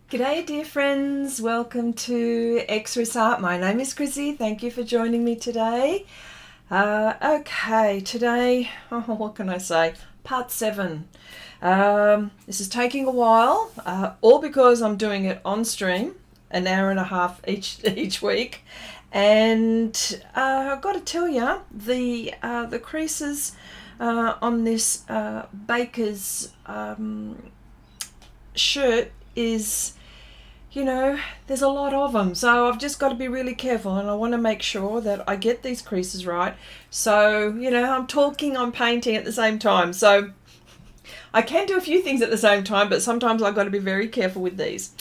G'day dear friends, welcome to Xrissart. My name is Chrissy, thank you for joining me today. Okay, today, what can I say? Part 7. This is taking a while, all because I'm doing it on stream, an hour and a half each week. And I've got to tell you, the creases on this baker's shirt is, you know, there's a lot of them, so I've just got to be really careful, and I want to make sure that I get these creases right. So, you know, I'm talking, I'm painting at the same time, so I can do a few things at the same time, but sometimes I've got to be very careful with these.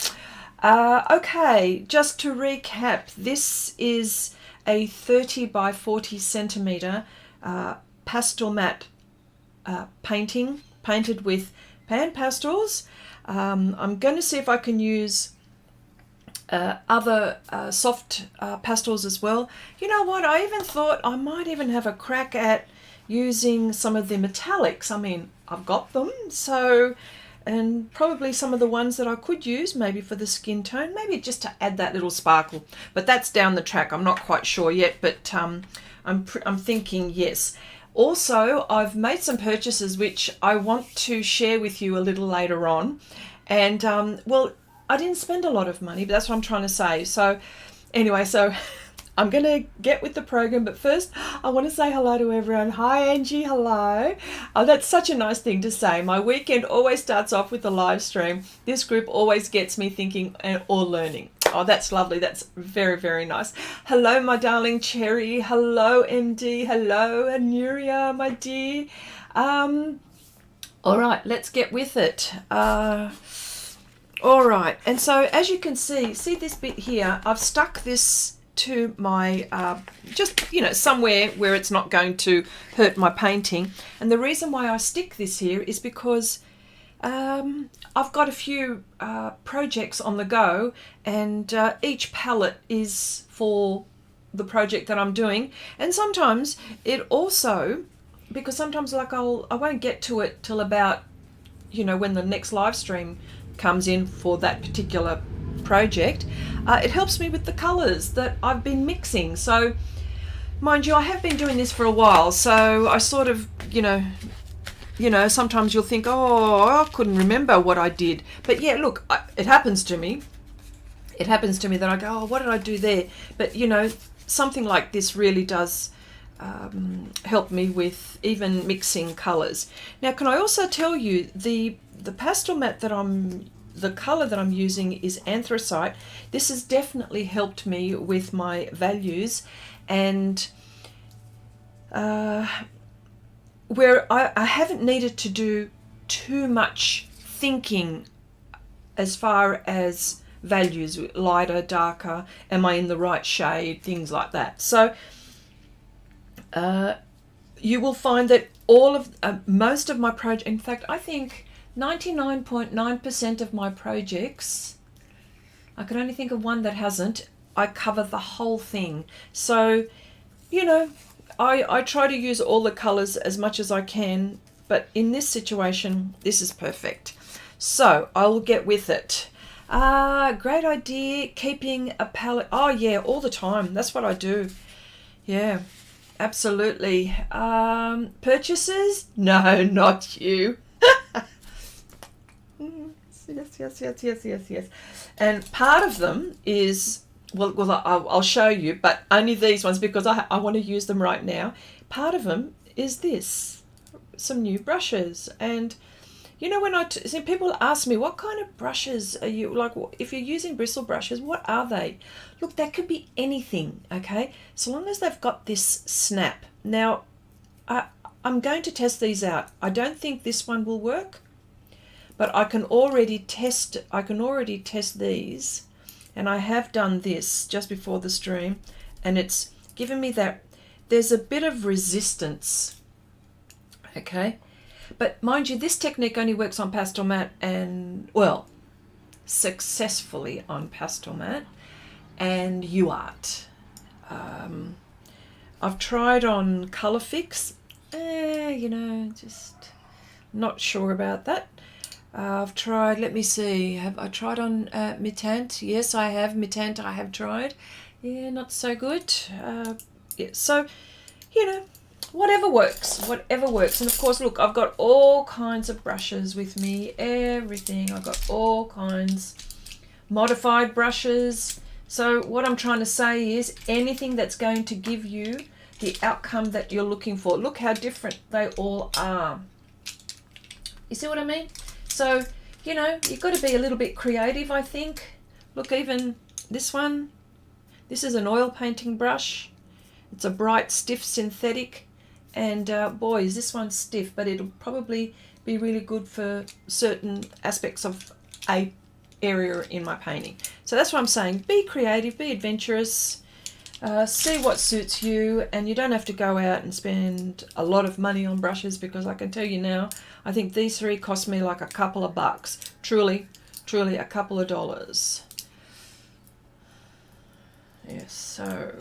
Okay, just to recap, this is a 30 by 40 centimeter Pastelmat painting, painted with PanPastels. I'm going to see if I can use other soft pastels as well. You know what, I even thought I might even have a crack at using some of the metallics. I mean, I've got them, so, and probably some of the ones that I could use maybe for the skin tone, maybe just to add that little sparkle, but that's down the track. I'm not quite sure yet, but I'm thinking yes. Also, I've made some purchases which I want to share with you a little later on. And, well, I didn't spend a lot of money, but that's what I'm trying to say. So, anyway, so I'm going to get with the program. But first, I want to say hello to everyone. Hi, Angie. Hello. Oh, that's such a nice thing to say. My weekend always starts off with a live stream. This group always gets me thinking or learning. Oh, that's lovely. That's very, very nice. Hello, my darling Cherry. Hello, MD. Hello, Anuria, my dear. All right, let's get with it. All right, and so as you can see this bit here, I've stuck this to my, just, you know, somewhere where it's not going to hurt my painting. And the reason why I stick this here is because I've got a few projects on the go, and each palette is for the project that I'm doing. And sometimes it also, because sometimes like I won't get to it till about, you know, when the next live stream comes in for that particular project, it helps me with the colors that I've been mixing. So mind you, I have been doing this for a while, so I sort of, you know, sometimes you'll think, oh, I couldn't remember what I did. But yeah, look, it happens to me. It happens to me that I go, oh, what did I do there? But, you know, something like this really does help me with even mixing colors. Now, can I also tell you, the Pastelmat the color that I'm using is Anthracite. This has definitely helped me with my values, and where I haven't needed to do too much thinking as far as values, lighter, darker, am I in the right shade, things like that. So you will find that all of most of my project, in fact, I think 99.9% of my projects, I can only think of one that hasn't, I cover the whole thing. So, you know, I try to use all the colors as much as I can, but in this situation, this is perfect. So I will get with it. Great idea, keeping a palette. Oh yeah, all the time. That's what I do. Yeah, absolutely. Purchases? No, not you. Yes. And part of them is, well, I'll show you, but only these ones because I want to use them right now. Part of them is this, some new brushes. And you know, when see, people ask me, what kind of brushes are you, like, if you're using bristle brushes, what are they? Look, that could be anything, okay? So long as they've got this snap. Now, I'm going to test these out. I don't think this one will work, but I can already test these. And I have done this just before the stream, and it's given me that there's a bit of resistance, okay? But mind you, this technique only works on Pastelmat and, well, successfully on Pastelmat and UArt. I've tried on Colourfix, you know, just not sure about that. I've tried, let me see, have I tried on Mitant? Yes, I have. Mitant I have tried. Yeah, not so good. Yeah, so, you know, whatever works, whatever works. And of course, look, I've got all kinds of brushes with me, everything. I've got all kinds, modified brushes. So what I'm trying to say is anything that's going to give you the outcome that you're looking for. Look how different they all are. You see what I mean? So, you know, you've got to be a little bit creative, I think. Look, even this one, this is an oil painting brush. It's a bright, stiff synthetic. And boy, is this one stiff, but it'll probably be really good for certain aspects of a area in my painting. So that's what I'm saying. Be creative, be adventurous. See what suits you, and you don't have to go out and spend a lot of money on brushes, because I can tell you now, I think these three cost me like a couple of bucks. Truly, truly a couple of dollars. Yes, so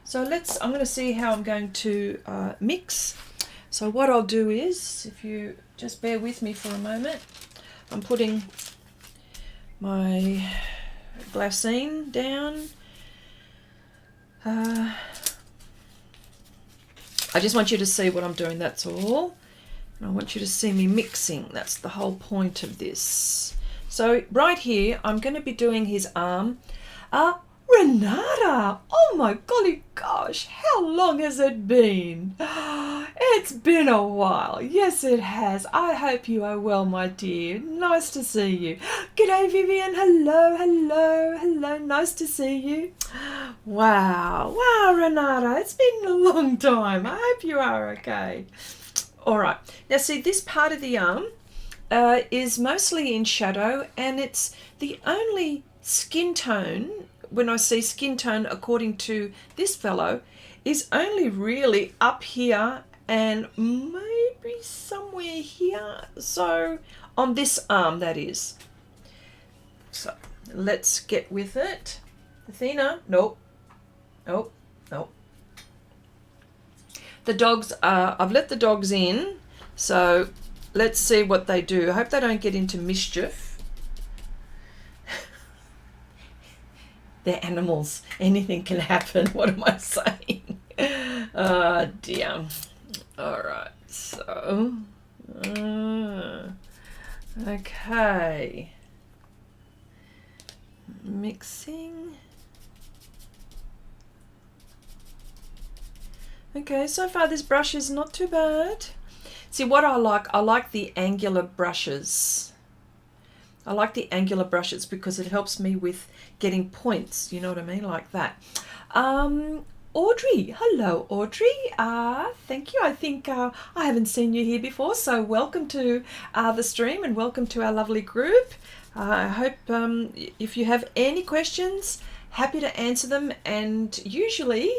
so I'm going to see how I'm going to mix. So what I'll do is, if you just bear with me for a moment, I'm putting my glassine down. I just want you to see what I'm doing, that's all. And I want you to see me mixing. That's the whole point of this. So right here, I'm going to be doing his arm. Renata! Oh my golly gosh, how long has it been? It's been a while. Yes, it has. I hope you are well, my dear. Nice to see you. G'day, Vivian. Hello, hello, hello. Nice to see you. Wow. Wow, Renata. It's been a long time. I hope you are okay. All right. Now, see, this part of the arm is mostly in shadow, and it's the only skin tone, when I see skin tone according to this fellow, is only really up here and maybe somewhere here. So on this arm, that is. So let's get with it. Athena, nope, nope, nope. The dogs are, I've let the dogs in, so let's see what they do. I hope they don't get into mischief. They're animals. Anything can happen. What am I saying? Oh dear. All right. So, okay. Mixing. Okay, so far this brush is not too bad. See what I like the angular brushes. I like the angular brushes because it helps me with getting points, you know what I mean, like that. Audrey, hello Audrey, thank you. I think I haven't seen you here before, so welcome to the stream and welcome to our lovely group. I hope if you have any questions, happy to answer them, and usually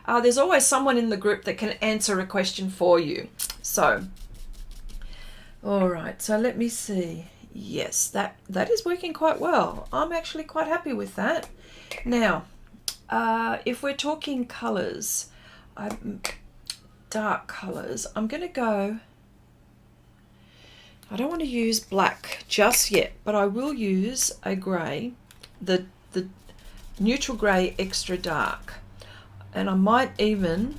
there's always someone in the group that can answer a question for you. So, all right, so let me see. Yes, that is working quite well. I'm actually quite happy with that. Now, if we're talking colours, dark colours, I'm going to go, I don't want to use black just yet, but I will use a grey, the neutral grey extra dark. And I might even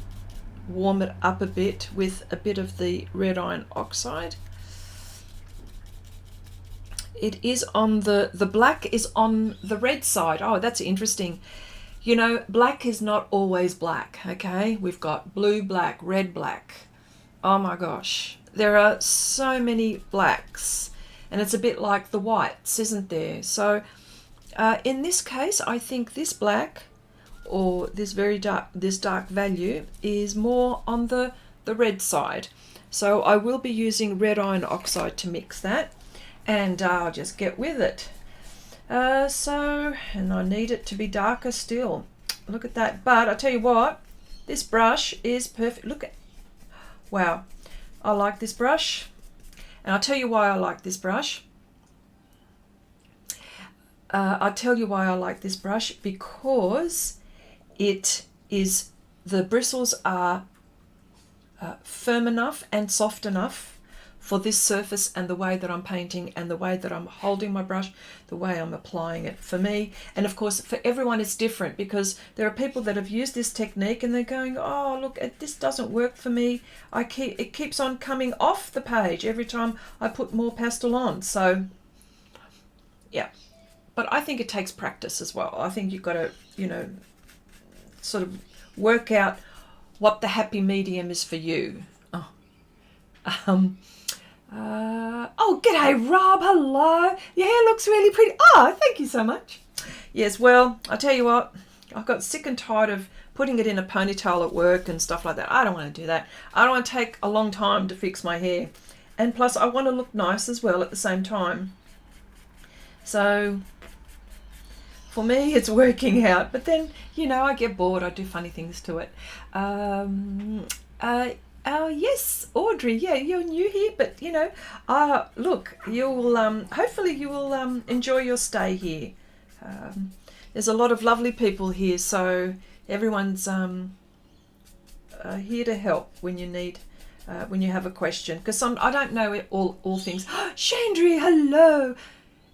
warm it up a bit with a bit of the red iron oxide. It is on the black is on the red side. Oh, that's interesting. You know, black is not always black, okay? We've got blue, black, red, black. Oh my gosh. There are so many blacks, and it's a bit like the whites, isn't there? So in this case, I think this black, or this very dark, this dark value, is more on the red side. So I will be using red iron oxide to mix that. And I'll just get with it. And I need it to be darker still. Look at that. But I tell you what, this brush is perfect. Look at, wow, I like this brush. And I'll tell you why I like this brush. I'll tell you why I like this brush, because it is, the bristles are firm enough and soft enough for this surface and the way that I'm painting and the way that I'm holding my brush, the way I'm applying it for me. And of course, for everyone it's different, because there are people that have used this technique and they're going, oh, look, this doesn't work for me. It keeps on coming off the page every time I put more pastel on. So, yeah. But I think it takes practice as well. I think you've got to, you know, sort of work out what the happy medium is for you. Oh, g'day, Rob. Hello. Your hair looks really pretty. Oh, thank you so much. Yes, well, I tell you what, I've got sick and tired of putting it in a ponytail at work and stuff like that. I don't want to do that. I don't want to take a long time to fix my hair. And plus, I want to look nice as well at the same time. So, for me, it's working out. But then, you know, I get bored. I do funny things to it. Oh yes, Audrey. Yeah, you're new here, but you know, look, you'll hopefully you will enjoy your stay here. There's a lot of lovely people here, so everyone's here to help when you need, when you have a question. Because I don't know all things. Chandri, hello.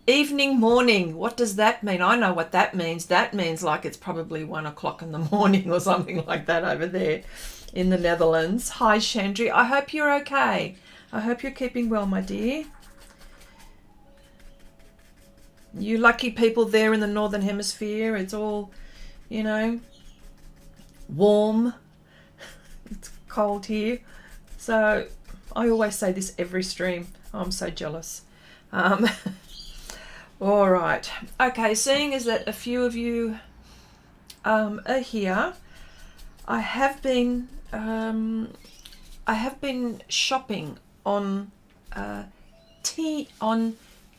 Evening, morning. What does that mean? I know what that means. That means like it's probably 1 o'clock in the morning or something like that over there in the Netherlands. Hi, Chandri. I hope you're okay. I hope you're keeping well, my dear. You lucky people there in the Northern Hemisphere. It's all, you know, warm. It's cold here. So I always say this every stream. I'm so jealous. All right. Okay, seeing as that a few of you are here, I have been shopping on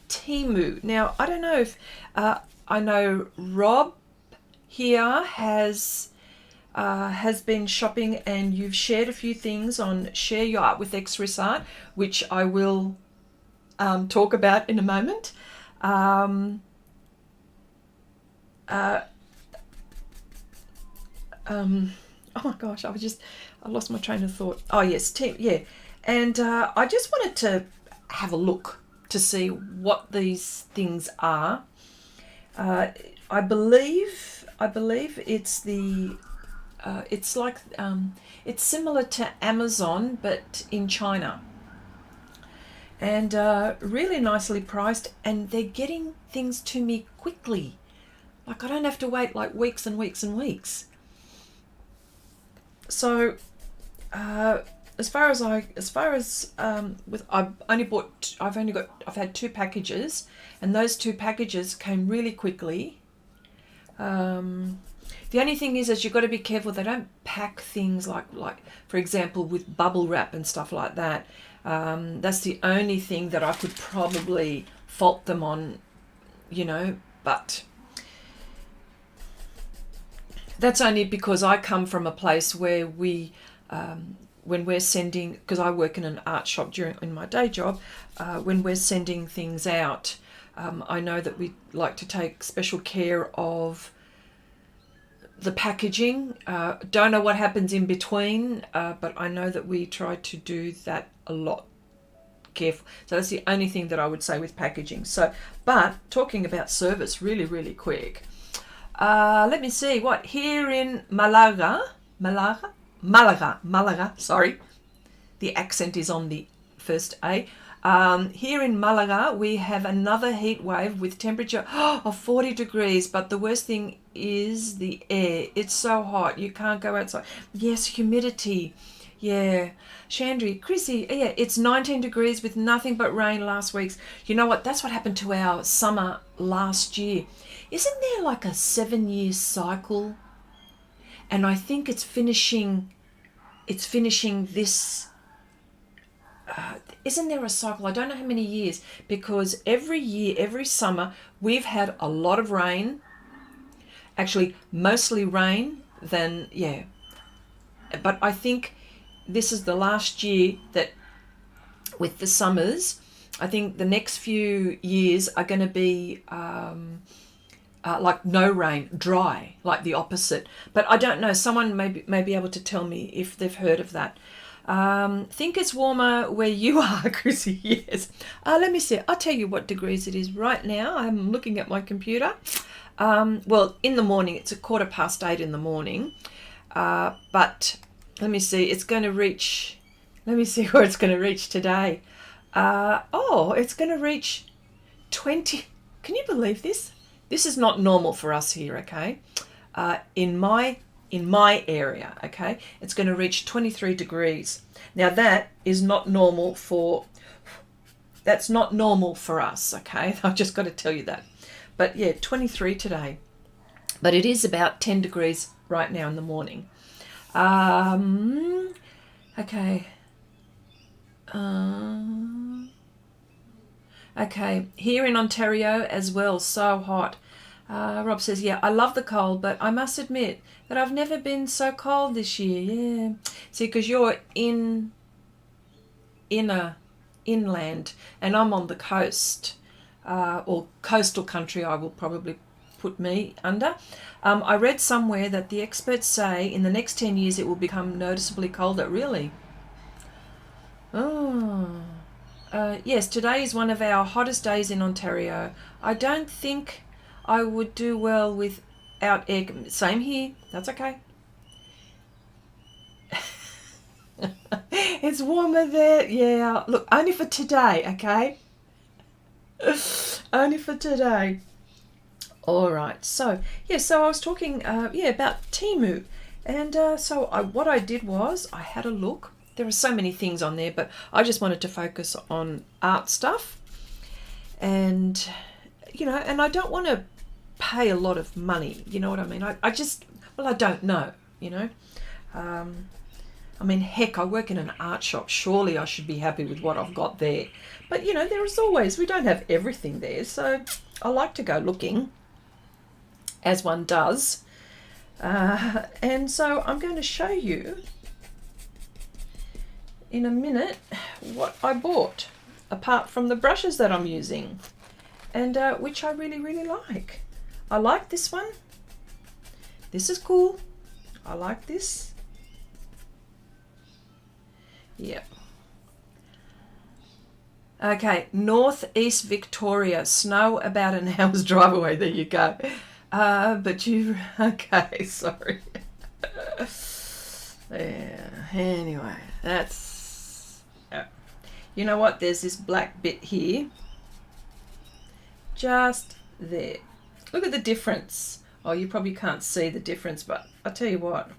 Temu. Now I don't know if I know Rob here has been shopping, and you've shared a few things on Share Your Art with Xrissart, which I will talk about in a moment. Oh my gosh, I lost my train of thought. Oh yes, team, yeah. And I just wanted to have a look to see what these things are. I believe it's the it's like it's similar to Amazon but in China. And really nicely priced, and they're getting things to me quickly. Like I don't have to wait like weeks and weeks and weeks. So I've had 2 packages, and those 2 packages came really quickly. The only thing is you've got to be careful. They don't pack things like for example with bubble wrap and stuff like that. That's the only thing that I could probably fault them on, you know, but that's only because I come from a place where we, when we're sending, because I work in an art shop in my day job, when we're sending things out, I know that we like to take special care of the packaging. Don't know what happens in between, but I know that we try to do that a lot. Careful. So that's the only thing that I would say with packaging. So, but talking about service really, really quick. Let me see what here in Malaga, sorry. The accent is on the first A. Here in Malaga, we have another heat wave with temperature of 40 degrees, but the worst thing is the air. It's so hot, you can't go outside. Yes, humidity. Yeah. Chandri, Chrissy, yeah, it's 19 degrees with nothing but rain last week. You know what? That's what happened to our summer last year. Isn't there like a 7-year cycle? And I think it's finishing this. Isn't there a cycle? I don't know how many years, because every year, every summer, we've had a lot of rain. Actually, mostly rain than, yeah. But I think this is the last year that with the summers, I think the next few years are going to be like no rain, dry, like the opposite. But I don't know. Someone may be able to tell me if they've heard of that. Think it's warmer where you are, Chrissy. Yes. Let me see. I'll tell you what degrees it is right now. I'm looking at my computer. Well, in the morning, it's 8:15 in the morning. But let me see. It's going to reach. Let me see where it's going to reach today. It's going to reach 20. Can you believe this? This is not normal for us here, okay? In my area, okay, it's going to reach 23 degrees. Now that is not normal for. That's not normal for us, okay? I've just got to tell you that. But yeah, 23 today. But it is about 10 degrees right now in the morning. Okay. Okay, here in Ontario as well, so hot. Rob says, yeah, I love the cold, but I must admit that I've never been so cold this year. Yeah. See, because you're inland, and I'm on the coast, or coastal country, I will probably put me under. I read somewhere that the experts say in the next 10 years it will become noticeably colder. Really? Oh. Yes, today is one of our hottest days in Ontario. I don't think I would do well without air. Same here. That's okay. It's warmer there. Yeah. Look, only for today, okay? Only for today. All right. So, yeah, so I was talking about Temu. And what I did was I had a look. There are so many things on there, but I just wanted to focus on art stuff. And, and I don't want to pay a lot of money. You know what I mean? I don't know, I mean, heck, I work in an art shop. Surely I should be happy with what I've got there. But, there is always, we don't have everything there. So I like to go looking, as one does. And so I'm going to show you in a minute what I bought, apart from the brushes that I'm using, and which I really, really like. I like this one. This is cool. I like this. Yep. Okay, Northeast Victoria. Snow about an hour's drive away. There you go. Okay, sorry. Yeah, anyway, that's... You know what? There's this black bit here. Just there. Look at the difference. Oh, you probably can't see the difference, but I'll tell you what.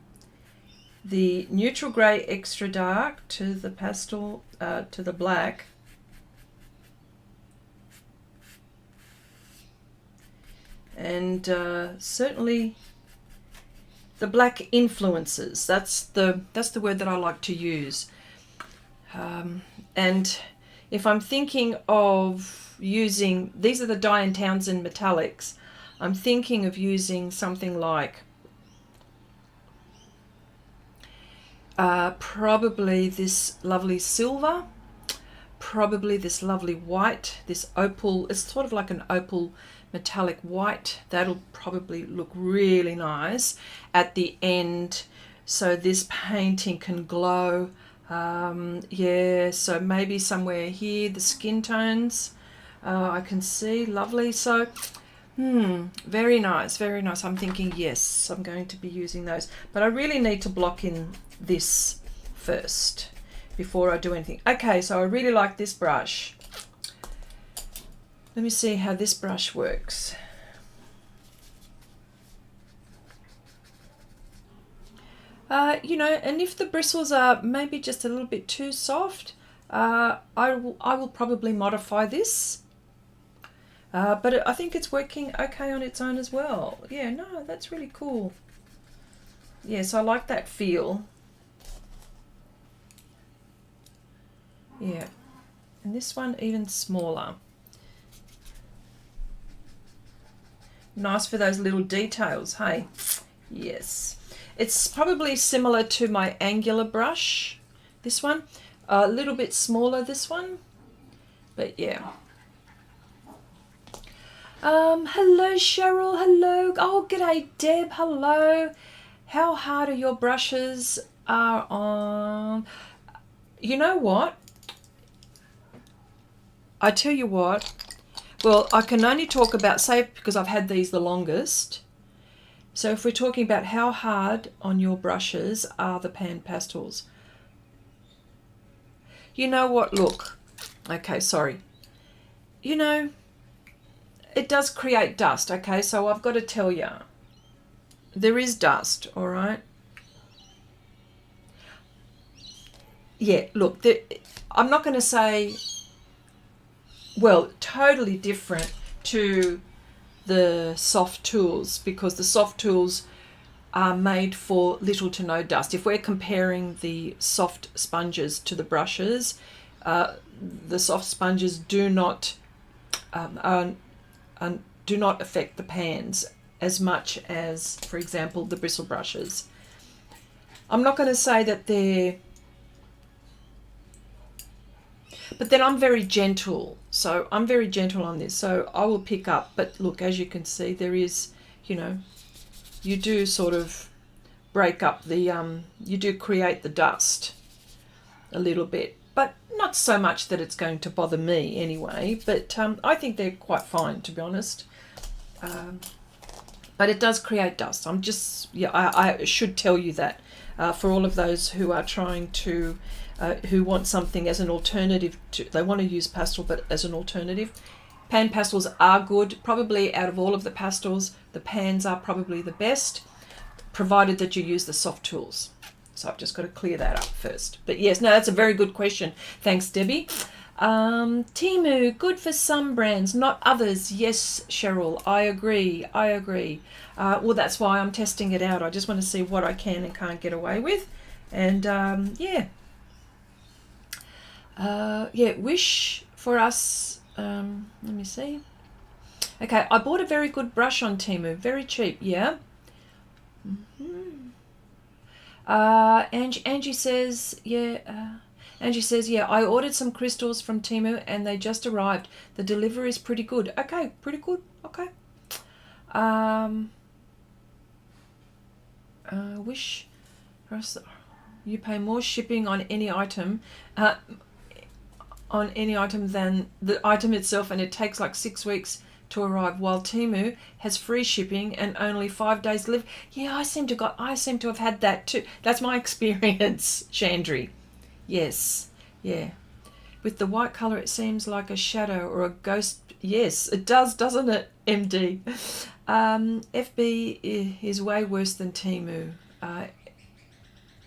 The neutral grey extra dark to the pastel, to the black. And certainly the black influences. That's the word that I like to use. And if I'm thinking of using, these are the Diane Townsend metallics, I'm thinking of using something like probably this lovely silver, probably this lovely white, this opal. It's sort of like an opal metallic white. That'll probably look really nice at the end, so this painting can glow. Yeah, so maybe somewhere here, the skin tones, I can see, lovely. So very nice, very nice. I'm thinking, yes, I'm going to be using those, but I really need to block in this first before I do anything. Okay, so I really like this brush. Let me see how this brush works. And if the bristles are maybe just a little bit too soft, I will probably modify this. But I think it's working okay on its own as well. Yeah, no, that's really cool. Yes, I like that feel. Yeah, and this one even smaller. Nice for those little details, hey? Yes. It's probably similar to my angular brush, this one. A little bit smaller, this one. But yeah. Hello, Cheryl. Hello. Oh, g'day, Deb. Hello. How hard are your brushes on? you know what? I tell you what, well, I can only talk about, say, because I've had these the longest. So if we're talking about how hard on your brushes are the PanPastels. You know what, look, okay, sorry. You know, it does create dust, okay? So I've got to tell you, there is dust, all right? Yeah, look, I'm not going to say, well, totally different to the soft tools, because the soft tools are made for little to no dust. If we're comparing the soft sponges to the brushes, the soft sponges do not affect the pans as much as, for example, the bristle brushes. I'm not going to say that they're, but then I'm very gentle. So I'm very gentle on this. So I will pick up, but look, as you can see, there is, you know, you do sort of break up the, you do create the dust a little bit, but not so much that it's going to bother me anyway. But I think they're quite fine, to be honest. But it does create dust. I'm just, yeah, I should tell you that for all of those who are trying to, who want something as an alternative to, they want to use pastel, but as an alternative. PanPastels are good. Probably out of all of the pastels, the pans are probably the best, provided that you use the soft tools. So I've just got to clear that up first. But yes, no, that's a very good question. Thanks, Debbie. Temu, good for some brands, not others. Yes, Cheryl, I agree. I agree. Well, that's why I'm testing it out. I just want to see what I can and can't get away with. And yeah. Yeah, Wish for us. Let me see. Okay, I bought a very good brush on Temu. Very cheap, yeah. Angie says, yeah. Angie says, yeah, I ordered some crystals from Temu and they just arrived. The delivery is pretty good. Okay, pretty good. Okay. Wish for us, you pay more shipping on any item, than the item itself, and it takes like 6 weeks to arrive, while Temu has free shipping and only 5 days delivery. Yeah, I seem to have had that too. That's my experience, Chandri. Yes, yeah. With the white colour, it seems like a shadow or a ghost. Yes, it does, doesn't it, MD? FB is way worse than Temu.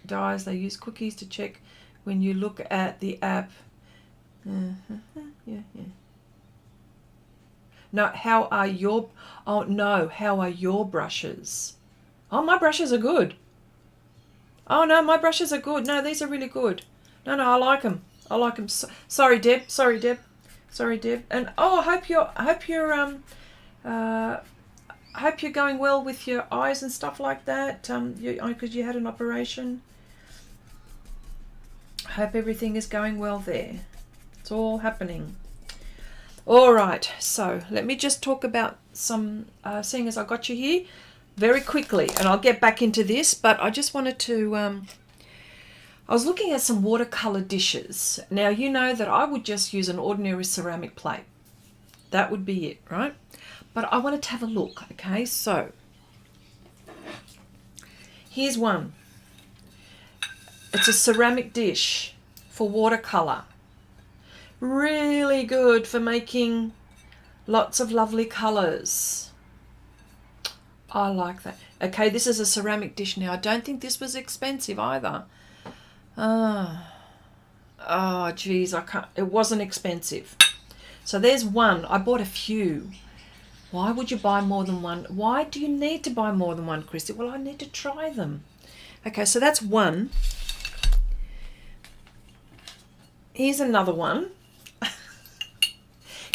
Dyes, they use cookies to check when you look at the app. Yeah. No, how are your... Oh, no, how are your brushes? Oh, my brushes are good. Oh, no, my brushes are good. No, these are really good. No, I like them. I like them. Sorry, Deb. And oh, I hope you're going well with your eyes and stuff like that. Because you had an operation. I hope everything is going well there. It's all happening. All right. So let me just talk about some. Seeing as I got you here, very quickly, and I'll get back into this. But I just wanted to. I was looking at some watercolor dishes. Now, you know that I would just use an ordinary ceramic plate. That would be it, right? But I wanted to have a look, okay? So, here's one. It's a ceramic dish for watercolor. Really good for making lots of lovely colors. I like that. Okay, this is a ceramic dish now. I don't think this was expensive either. Oh, geez, I can't. It wasn't expensive. So there's one. I bought a few. Why would you buy more than one? Why do you need to buy more than one, Christy? Well, I need to try them. Okay, so that's one. Here's another one.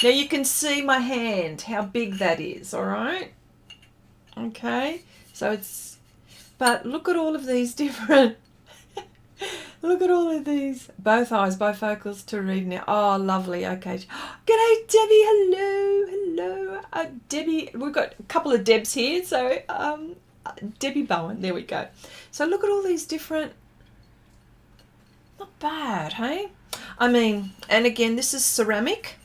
Now you can see my hand, how big that is, all right? Okay, so it's, but look at all of these different, look at all of these, both eyes, bifocals to read now. Oh, lovely, okay. G'day, Debbie, hello. Debbie, we've got a couple of Debs here, so Debbie Bowen, there we go. So look at all these different, Not bad, hey? I mean, and again, this is ceramic.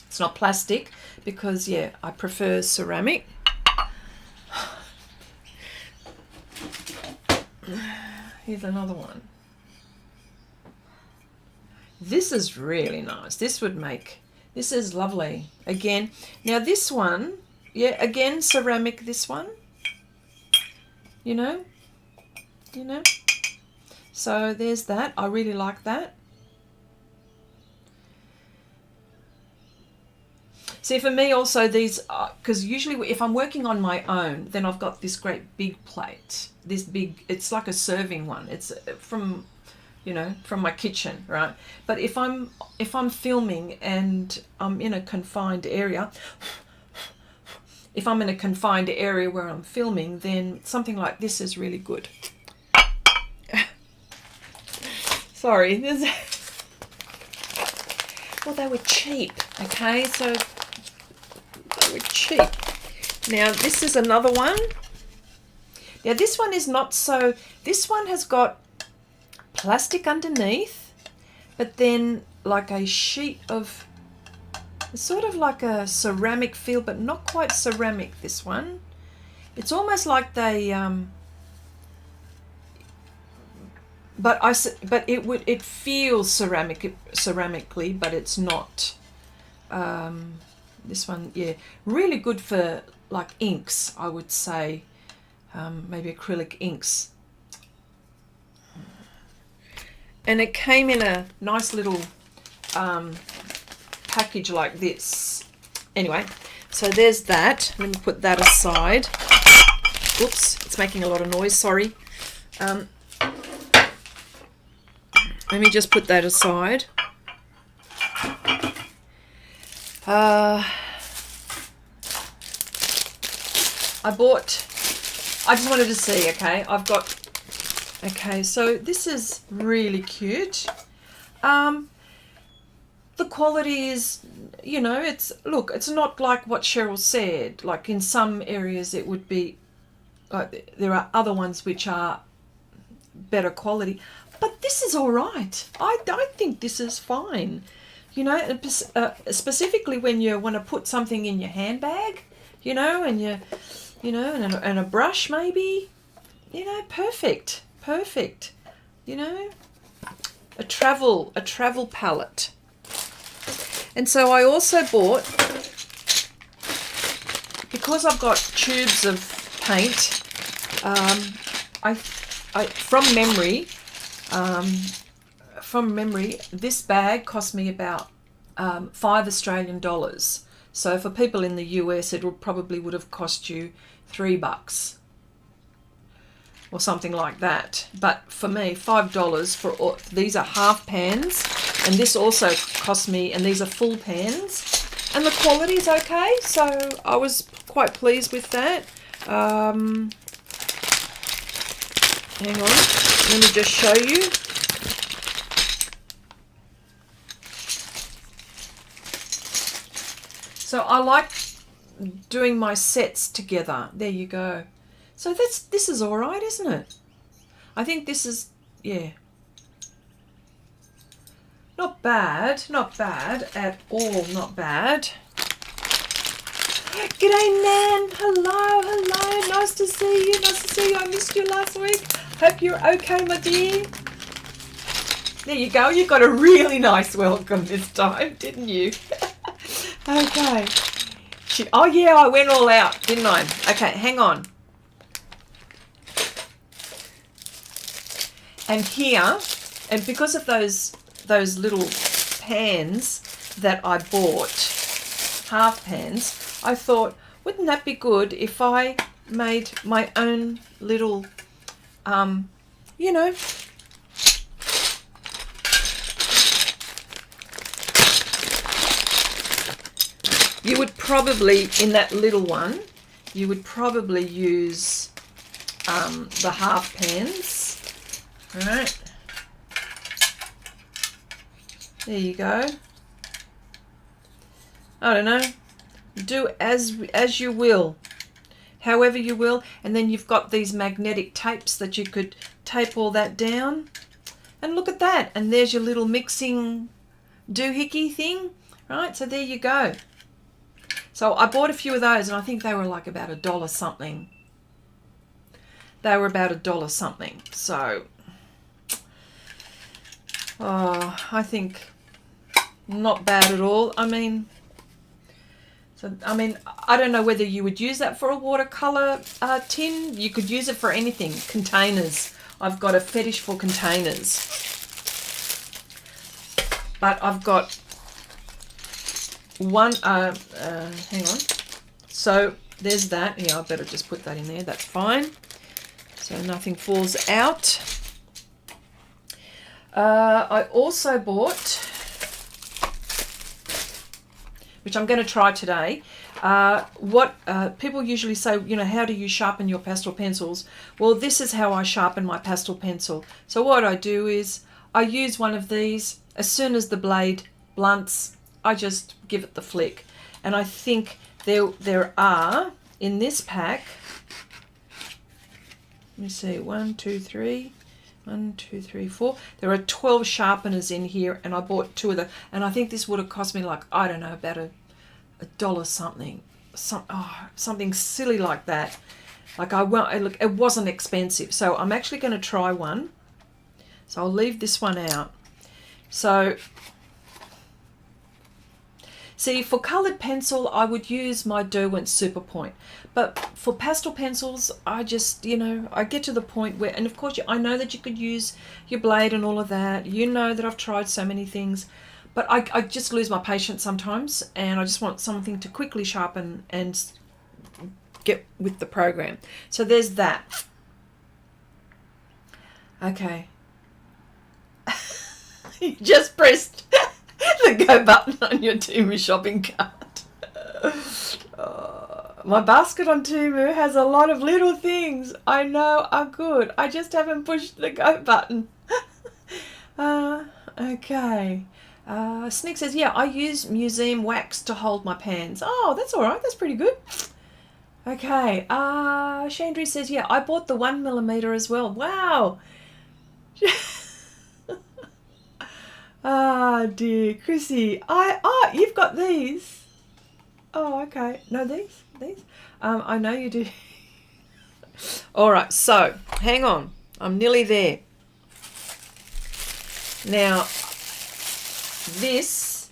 It's not plastic because, yeah, I prefer ceramic. Here's another one. This is really nice. This is lovely. Again, now this one, yeah, again, ceramic, this one, you know. So there's that. I really like that. See, for me also these, because usually if I'm working on my own, then I've got this great big plate. This big, it's like a serving one. It's from, from my kitchen, right? But if I'm filming and I'm in a confined area, where I'm filming, then something like this is really good. Sorry, well, they were cheap, okay? So they were cheap. Now, this is another one. Now, this one is not so... This one has got plastic underneath, but then like a sheet of... It's sort of like a ceramic feel, but not quite ceramic, this one. It's almost like they... But it feels ceramically, but it's not. This one, yeah, really good for like inks, I would say, maybe acrylic inks. And it came in a nice little package like this. Anyway, so there's that. Let me put that aside. Oops, it's making a lot of noise. Sorry. Let me just put that aside. I just wanted to see, okay, so this is really cute. The quality is, it's not like what Cheryl said. Like in some areas it would be, there are other ones which are better quality. But this is all right. I think this is fine. Specifically when you want to put something in your handbag, and and a brush maybe, perfect. A travel palette. And so I also bought, because I've got tubes of paint, I from memory, this bag cost me about $5 Australian. So for people in the US, it probably would have cost you $3 or something like that. But for me, $5 for all, these are half pans, and this also cost me, and these are full pans, and the quality is okay. So I was quite pleased with that. Hang on. Let me just show you. So I like doing my sets together. There you go. So this is all right, isn't it? I think this is, yeah. Not bad at all, not bad. G'day, Nan. Hello. Nice to see you. I missed you last week. Hope you're okay, my dear. There you go. You got a really nice welcome this time, didn't you? Okay. Oh, yeah, I went all out, didn't I? Okay, hang on. And here, and because of those little pans that I bought, half pans, I thought, wouldn't that be good if I made my own little, you would probably, in that little one, you would probably use the half pans, right? There you go. I don't know. Do as you will, however you will. And then you've got these magnetic tapes that you could tape all that down. And look at that. And there's your little mixing doohickey thing, right? So there you go. So I bought a few of those, and I think they were like about $1 something. They were about $1 something. So, I think not bad at all. I mean, I don't know whether you would use that for a watercolor tin. You could use it for anything. Containers. I've got a fetish for containers. But I've got one, hang on. So there's that. Yeah, I better just put that in there. That's fine. So nothing falls out. I also bought, which I'm going to try today, what people usually say, you know, how do you sharpen your pastel pencils? Well, this is how I sharpen my pastel pencil. So what I do is I use one of these. As soon as the blade blunts, I just give it the flick. And I think there are, in this pack, let me see, 1, 2, 3, 1, 2, 3, 4. There are 12 sharpeners in here, and I bought 2 of them. And I think this would have cost me like, I don't know, about $1 something, something silly like that. Like look, it wasn't expensive. So I'm actually going to try one. So I'll leave this one out. So, see, for coloured pencil, I would use my Derwent Super Point. But for pastel pencils, I just, you know, I get to the point where, and of course, I know that you could use your blade and all of that. You know that I've tried so many things. But I just lose my patience sometimes, and I just want something to quickly sharpen and get with the program. So there's that. Okay. You just pressed the go button on your Temu shopping cart. My basket on Temu has a lot of little things I know are good. I just haven't pushed the go button. Okay. Snick says, yeah, I use museum wax to hold my pans. Oh, that's all right. That's pretty good. Okay. Chandri says, yeah, I bought the 1mm as well. Wow. Ah, dear. Chrissy, you've got these. Oh, okay. No, these? I know you do. All right. So, hang on. I'm nearly there. Now, this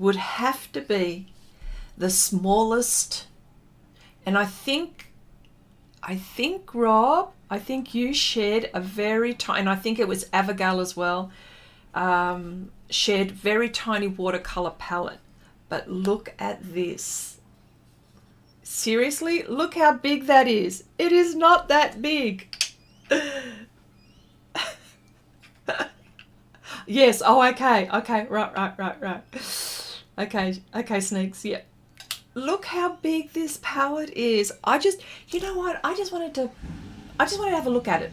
would have to be the smallest, and I think Rob, I think you shared a very tiny, and I think it was Abigail as well, shared very tiny watercolor palette. But look at this. Seriously, look how big that is. It is not that big. Yes. Oh, okay. Right. Okay, Sneaks. Yeah. Look how big this palette is. You know what? I just wanted to have a look at it,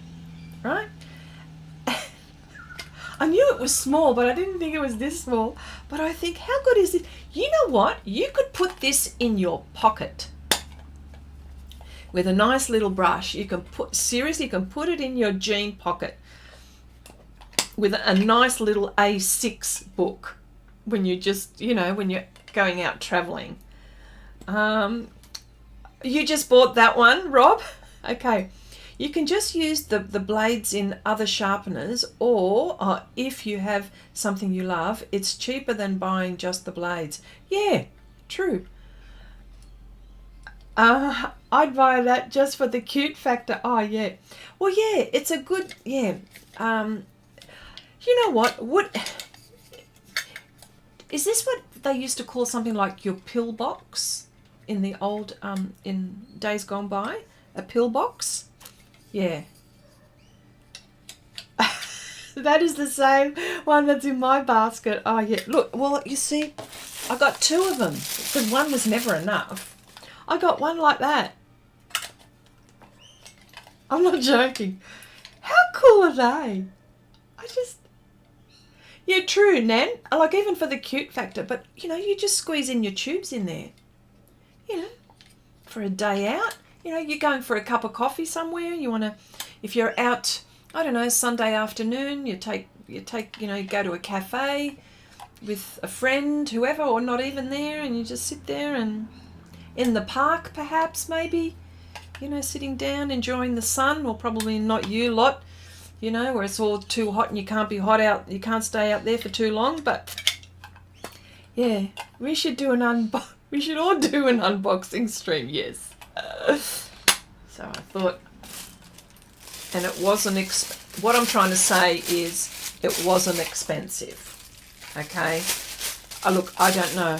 right? I knew it was small, but I didn't think it was this small. But I think, how good is this? You know what? You could put this in your pocket with a nice little brush. You can put it in your jean pocket with a nice little A6 book when you just, when you're going out traveling. You just bought that one, Rob? Okay. You can just use the blades in other sharpeners, or if you have something you love, it's cheaper than buying just the blades. Yeah, true. I'd buy that just for the cute factor. Oh, yeah. Well, yeah, it's a good, yeah. You know what? Is this what they used to call something like your pill box in the old, in days gone by? A pill box? Yeah. That is the same one that's in my basket. Oh, yeah. Look, well, you see, I got 2 of them because one was never enough. I got one like that. I'm not joking. How cool are they? Yeah, true, Nan. Like, even for the cute factor. But, you just squeeze in your tubes in there. For a day out. You're going for a cup of coffee somewhere. You want to, if you're out, I don't know, Sunday afternoon, you take you take, you know, you go to a cafe with a friend, whoever, or not even there, and you just sit there and in the park perhaps, maybe, you know, sitting down enjoying the sun. Well, probably not you lot, you know, where it's all too hot and you can't be hot out, you can't stay out there for too long. But yeah, we should do we should all do an unboxing stream. Yes. So I thought, and it wasn't what I'm trying to say is it wasn't expensive. Okay, look, I don't know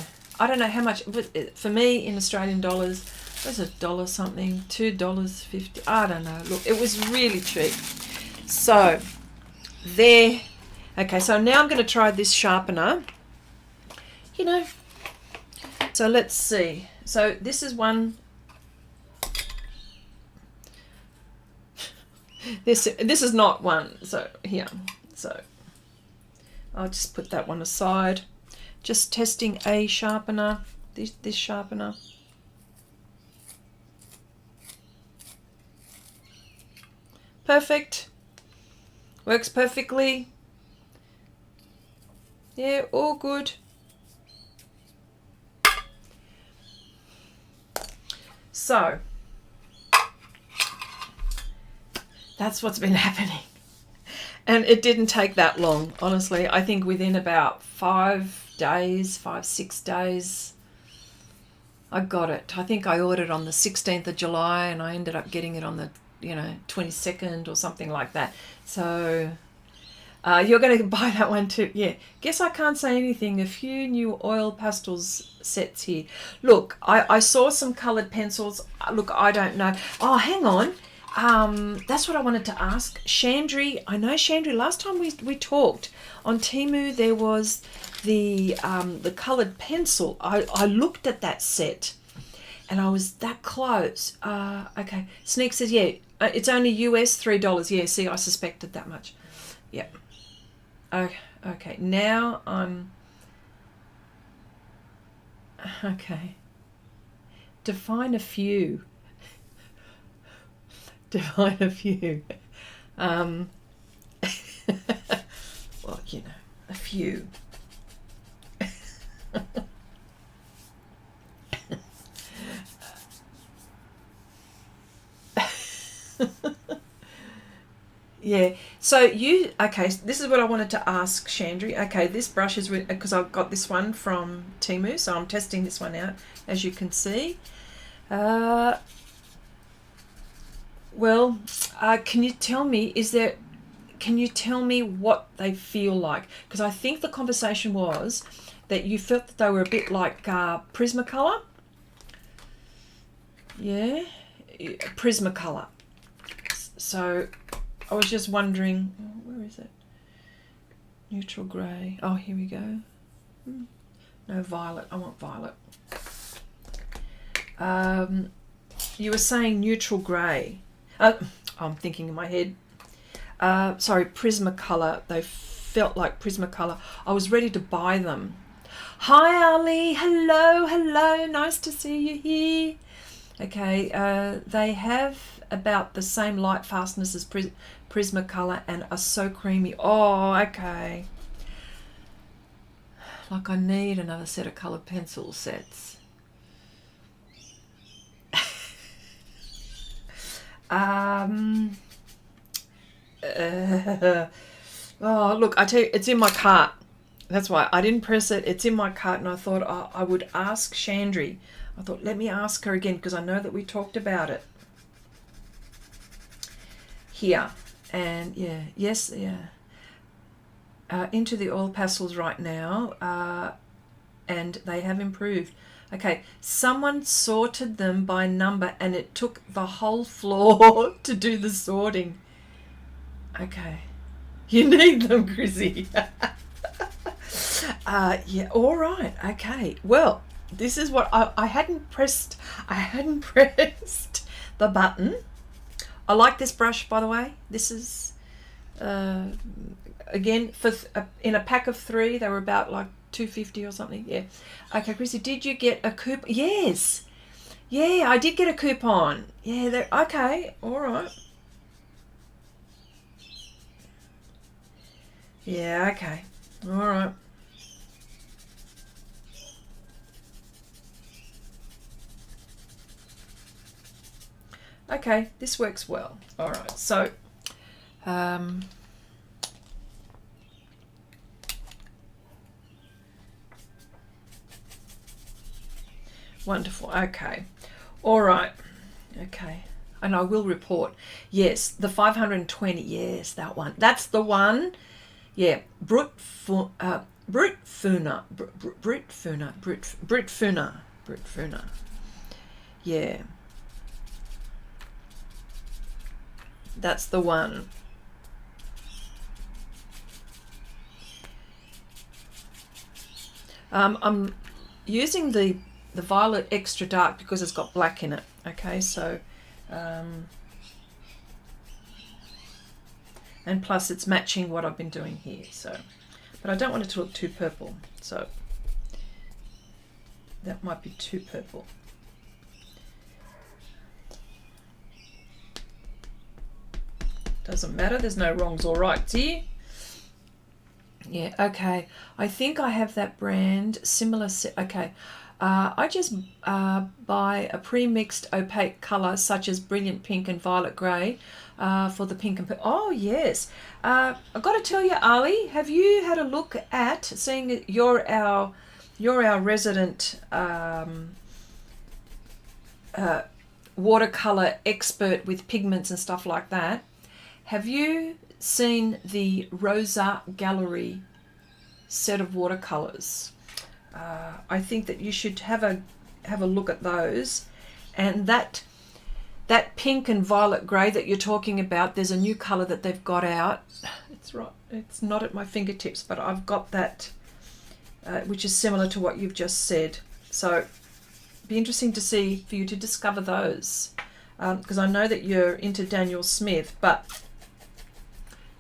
how much, but for me in Australian dollars, it was $1 something, $2.50, I don't know. Look, it was really cheap. So there. Okay, so now I'm going to try this sharpener, you know. So let's see. So this is one. This is not one. So here. So I'll just put that one aside. Just testing a sharpener. This sharpener. Perfect. Works perfectly. Yeah, all good. So that's what's been happening. And it didn't take that long, honestly. I think within about 5 days, 6 days, I got it. I think I ordered on the 16th of July and I ended up getting it on the, 22nd or something like that. So you're going to buy that one too. Yeah. Guess I can't say anything. A few new oil pastels sets here. Look, I saw some coloured pencils. Look, I don't know. Oh, hang on. That's what I wanted to ask. Chandri, I know Chandri, last time we talked on Temu, there was the coloured pencil. I looked at that set and I was that close. Okay. Sneak says, yeah, it's only US $3. Yeah, see, I suspected that much. Yep. Okay. Now I'm... Okay. Define a few. Define a few. Well, a few. Yeah. So okay, this is what I wanted to ask Chandri. Okay, this brush is because I've got this one from Temu, so I'm testing this one out, as you can see. Well, can you tell me, can you tell me what they feel like? Because I think the conversation was that you felt that they were a bit like Prismacolor. Yeah, Prismacolor. So I was just wondering, where is it? Neutral grey. Oh, here we go. No, violet. I want violet. You were saying neutral grey. I'm thinking in my head. Sorry, Prismacolor. They felt like Prismacolor. I was ready to buy them. Hi, Ali. Hello. Nice to see you here. Okay, they have about the same light fastness as Prismacolor and are so creamy. Oh, okay. Like I need another set of coloured pencil sets. Oh, look, I tell you, it's in my cart. That's why I didn't press it. It's in my cart, and I thought I would ask Chandri. I thought, let me ask her again, because I know that we talked about it here. And yeah, yes, yeah. Into the oil pastels right now, and they have improved. Okay, someone sorted them by number and it took the whole floor to do the sorting. Okay, you need them, Chrissy. Yeah, all right. Okay, well, this is what I hadn't pressed the button. I like this brush, by the way. This is again for in a pack of 3 they were about like $2.50 or something. Yeah. Okay, Chrissy, did you get a coupon? Yes. Yeah, I did get a coupon. Yeah, okay, all right. Yeah, okay. All right. Okay, this works well. All right, so wonderful. Okay. All right. Okay. And I will report. Yes, the 520. Yes, that one. That's the one. Yeah, Brut Funa. Yeah. That's the one. I'm using the violet extra dark because it's got black in it. Okay, so and plus it's matching what I've been doing here. So, but I don't want it to look too purple. So that might be too purple. Doesn't matter. There's no wrongs or rights here. Yeah, okay. I think I have that brand, similar. Okay. I just buy a pre-mixed opaque colour such as brilliant pink and violet grey for the pink and purple. Oh, yes. I've got to tell you, Ali, have you had a look at, seeing you're our resident watercolour expert with pigments and stuff like that, have you seen the Rosa Gallery set of watercolours? I think that you should have a look at those, and that pink and violet grey that you're talking about. There's a new colour that they've got out. It's right. It's not at my fingertips, but I've got that, which is similar to what you've just said. So, it'd be interesting to see for you to discover those, because I know that you're into Daniel Smith, but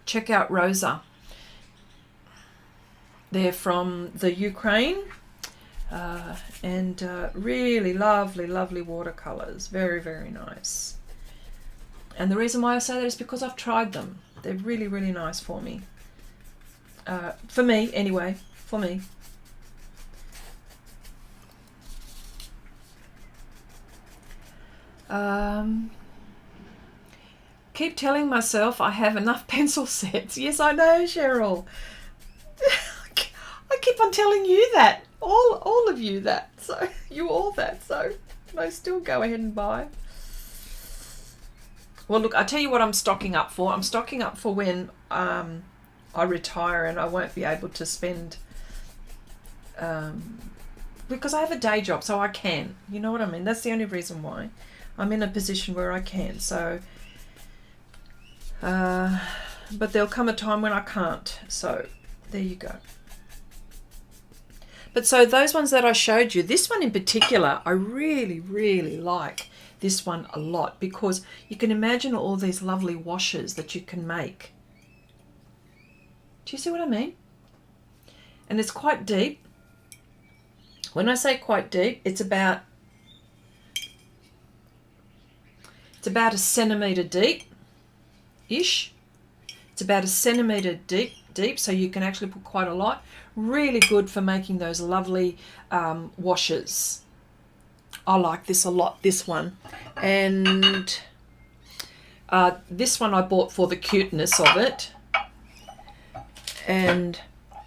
check out Rosa. They're from the Ukraine, and really lovely watercolors. Very, very nice. And the reason why I say that is because I've tried them. They're really, really nice for me. For me, anyway. For me. Keep telling myself I have enough pencil sets. Yes, I know, Cheryl. I keep on telling you that. All of you that. So you all that. So I still go ahead and buy. Well, look, I tell you what I'm stocking up for. I'm stocking up for when I retire and I won't be able to spend, because I have a day job, so I can. You know what I mean? That's the only reason why I'm in a position where I can. So, but there'll come a time when I can't. So there you go. But so those ones that I showed you, this one in particular, I really, really like this one a lot, because you can imagine all these lovely washes that you can make. Do you see what I mean? And it's quite deep. When I say quite deep, it's about a centimetre deep-ish. It's about a centimetre deep, so you can actually put quite a lot. Really good for making those lovely washes. I like this a lot, this one. And this one I bought for the cuteness of it. And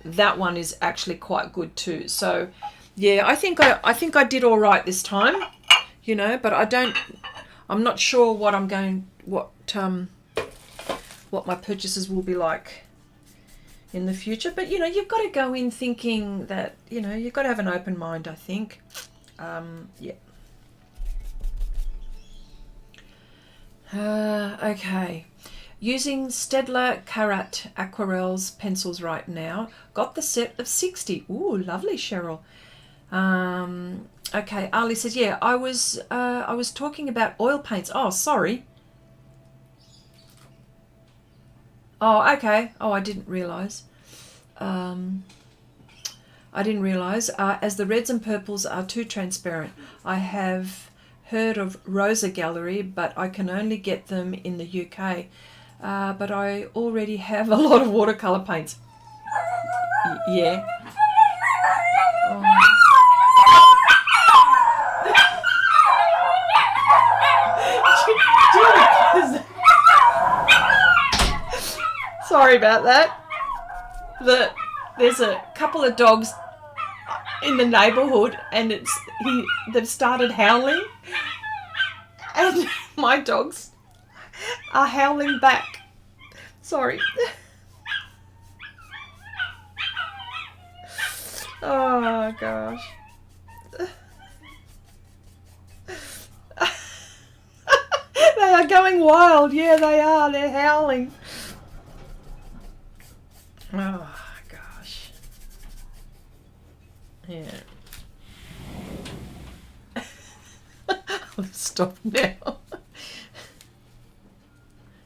that one is actually quite good too. So yeah, I think I did all right this time, you know, but I'm not sure what my purchases will be like in the future. But you know, you've got to go in thinking that, you know, you've got to have an open mind, I think. Yeah. Okay. Using Staedtler Karat Aquarels pencils right now. Got the set of 60. Ooh, lovely, Cheryl. Okay, Ali says, yeah, I was talking about oil paints. Oh, sorry. Oh, okay. Oh, I didn't realise. As the reds and purples are too transparent. I have heard of Rosa Gallery, but I can only get them in the UK. But I already have a lot of watercolour paints. Yeah. Oh. Sorry about that. There's a couple of dogs in the neighbourhood, and they've started howling, and my dogs are howling back. Sorry. Oh gosh. They are going wild. Yeah, they are. They're howling. Oh gosh. Yeah. Let's stop now.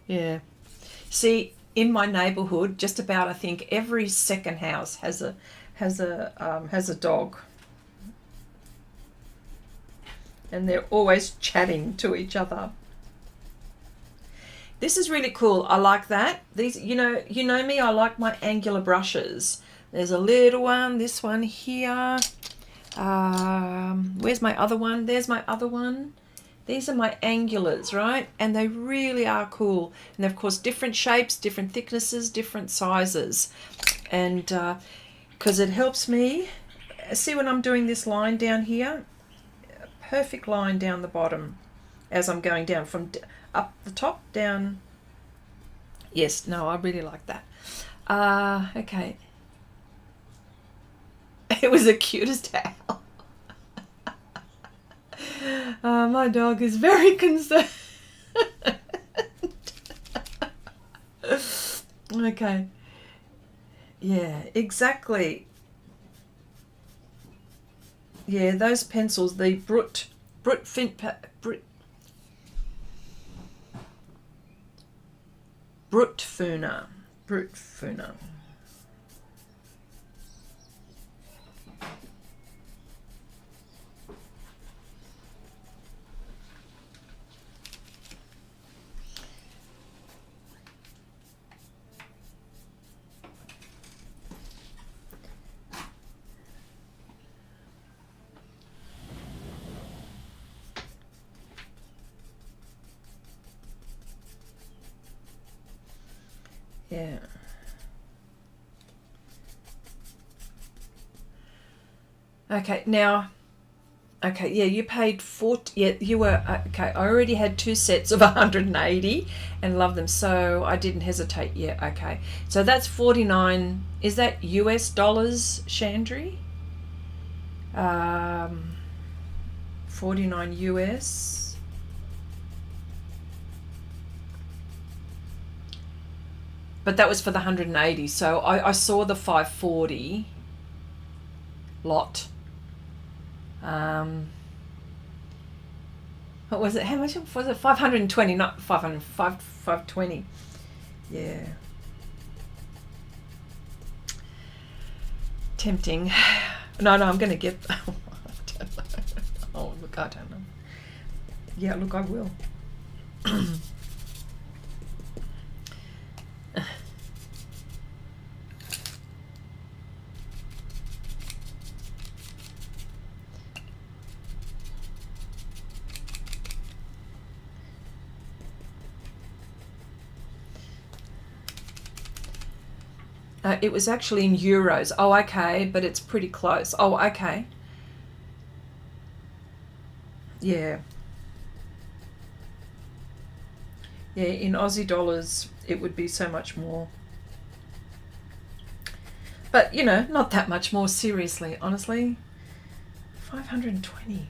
Yeah. See, in my neighbourhood, just about I think every second house has a dog, and they're always chatting to each other. This is really cool. I like that. These, you know me, I like my angular brushes. There's a little one, this one here. Where's my other one? There's my other one. These are my angulars, right? And they really are cool. And of course, different shapes, different thicknesses, different sizes. And because it helps me, see when I'm doing this line down here, a perfect line down the bottom as I'm going down from up the top down. Yes, no, I really like that. Okay. It was the cutest owl. My dog is very concerned. Okay. Yeah, exactly. Yeah, those pencils, the Brutfuner. Yeah. Okay, now, okay, yeah, you paid 40, yeah, you were, okay, I already had 2 sets of 180 and love them, so I didn't hesitate. Yeah, okay. So that's 49, is that US dollars, Chandri? 49 US. But that was for the 180, so I saw the 540 lot. What was it? How much was it? 520, not 500, 520. Yeah. Tempting. No, I'm going to get... I don't know. Oh, look, I don't know. Yeah, look, I will. It was actually in euros. Oh, okay, but it's pretty close. Oh, okay. Yeah. Yeah, in Aussie dollars, it would be so much more. But, you know, not that much more, seriously, honestly. 520.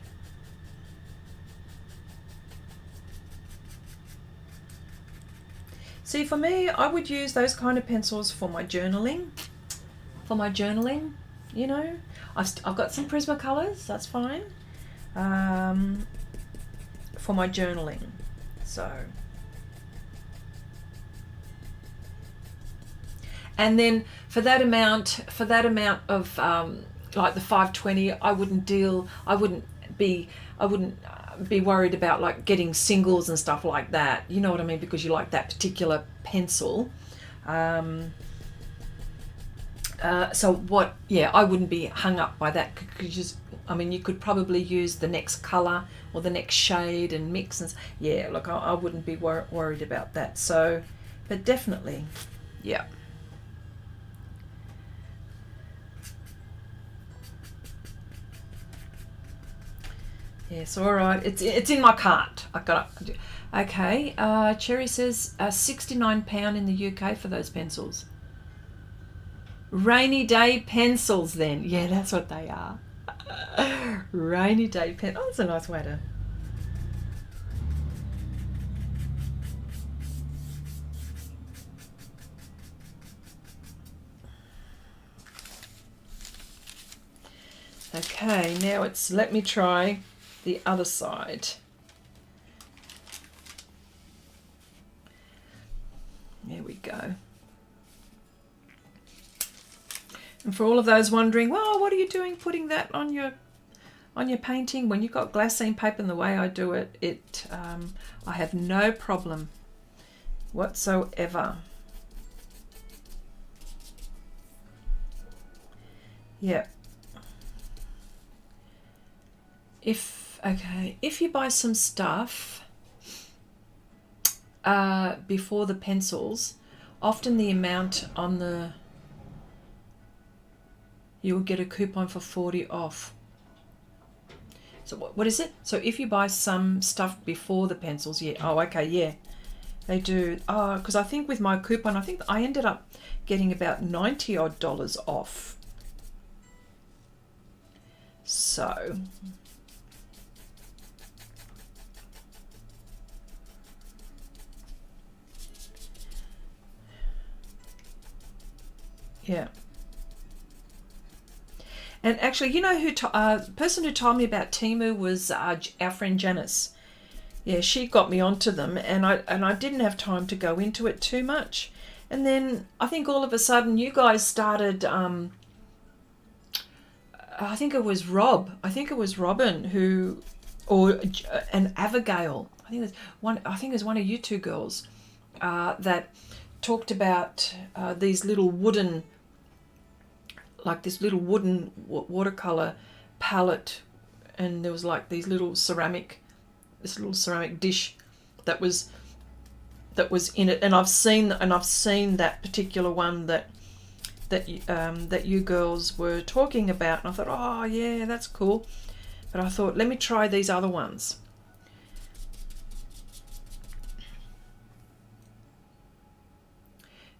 See, for me, I would use those kind of pencils for my journaling. You know. I've got some Prismacolors, that's fine. For my journaling. So. And then for that amount of like the 520, I wouldn't be worried about like getting singles and stuff like that. You know what I mean? Because you like that particular pencil. So what, yeah, I wouldn't be hung up by that, because I mean, you could probably use the next colour or the next shade and mix, and yeah, look, I wouldn't be worried about that. So, but definitely, yeah. Yes, all right. It's in my cart. I got it. Okay. Cherry says £69 in the UK for those pencils. Rainy day pencils, then. Yeah, that's what they are. Rainy day pen. Oh, that's a nice way to. Okay, now it's, let me try the other side. There we go. And for all of those wondering, well, what are you doing putting that on your painting when you've got glassine paper? And the way I do it, I have no problem whatsoever. Yeah. If you buy some stuff before the pencils, often the amount on the, you will get a coupon for 40 off. So what is it? So if you buy some stuff before the pencils, yeah. Oh, okay, yeah, they do. Oh, because I think with my coupon, I think I ended up getting about $90 odd off. So. Yeah. And actually, you know who, person who told me about Temu was our friend Janice. Yeah, she got me onto them, and I didn't have time to go into it too much. And then I think all of a sudden you guys started, I think it was Robin who, and Abigail. I think it was one of you two girls that talked about these little wooden, like this little wooden watercolor palette, and there was like this little ceramic dish that was in it, and I've seen that particular one that you girls were talking about, and I thought, oh yeah, that's cool. But I thought, let me try these other ones.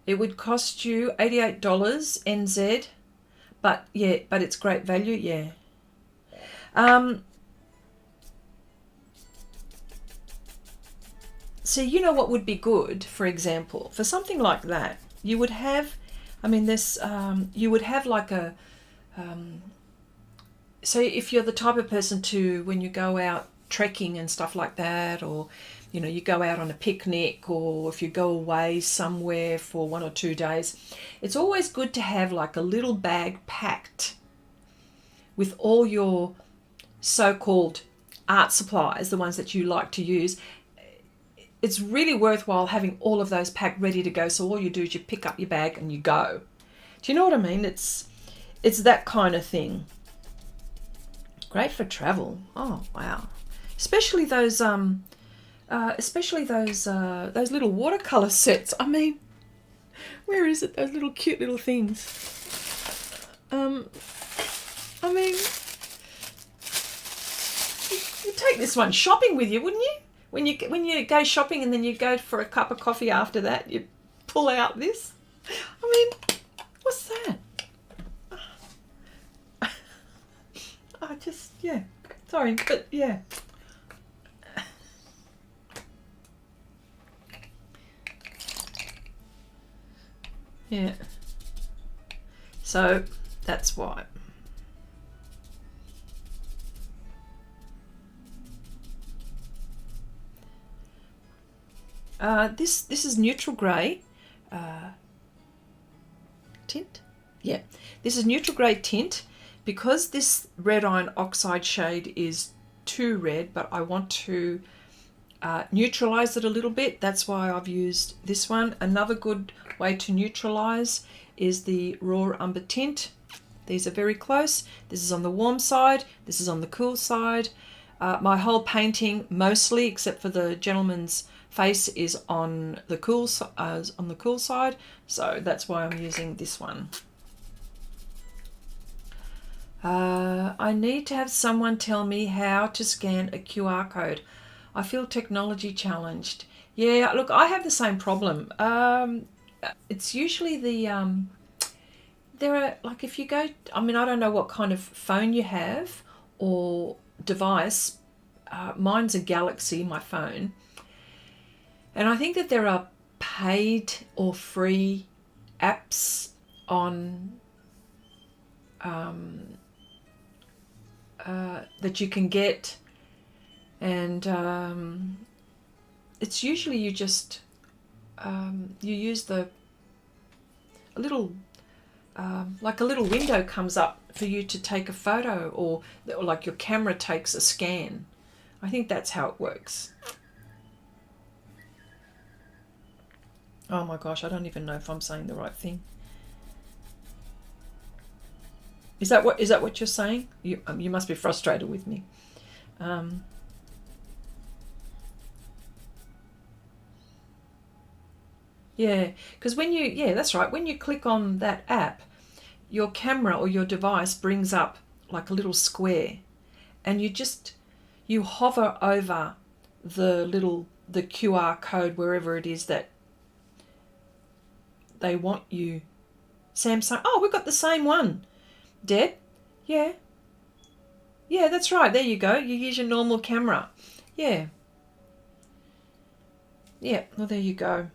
It would cost you $88 NZ, but it's great value, yeah. See, you know what would be good, for example, for something like that, you would have, I mean, this, you would have like a, so if you're the type of person to, when you go out trekking and stuff like that, or, you know, you go out on a picnic, or if you go away somewhere for 1 or 2 days, it's always good to have like a little bag packed with all your so-called art supplies, the ones that you like to use. It's really worthwhile having all of those packed ready to go, so all you do is you pick up your bag and you go. Do you know what I mean? It's that kind of thing. Great for travel. Oh wow. Especially those little watercolor sets. I mean, where is it? Those little cute little things. I mean, you'd take this one shopping with you, wouldn't you? When you go shopping and then you go for a cup of coffee after that, you pull out this. I mean, what's that? I just, yeah. Sorry, but yeah. Yeah. So that's why. This is neutral grey tint. Yeah, this is neutral grey tint, because this red iron oxide shade is too red, but I want to neutralize it a little bit. That's why I've used this one. Another good way to neutralize is the raw umber tint. These are very close. This is on the warm side, this is on the cool side. My whole painting, mostly except for the gentleman's face, is on the cool side, so that's why I'm using this one. I need to have someone tell me how to scan a QR code. I feel technology challenged. Yeah, look, I have the same problem. It's usually the there are, like, if you go, I mean, I don't know what kind of phone you have or device. Mine's a Galaxy, my phone, and I think that there are paid or free apps on that you can get, and it's usually you just you use a little like a little window comes up for you to take a photo, or like your camera takes a scan. I think that's how it works. Oh my gosh, I don't even know if I'm saying the right thing. Is that what you're saying? You must be frustrated with me. Yeah, because that's right. When you click on that app, your camera or your device brings up like a little square, and you hover over the QR code wherever it is that they want you. Samsung. Oh, we've got the same one. Deb? Yeah. Yeah, that's right. There you go. You use your normal camera. Yeah. Yeah, well, there you go.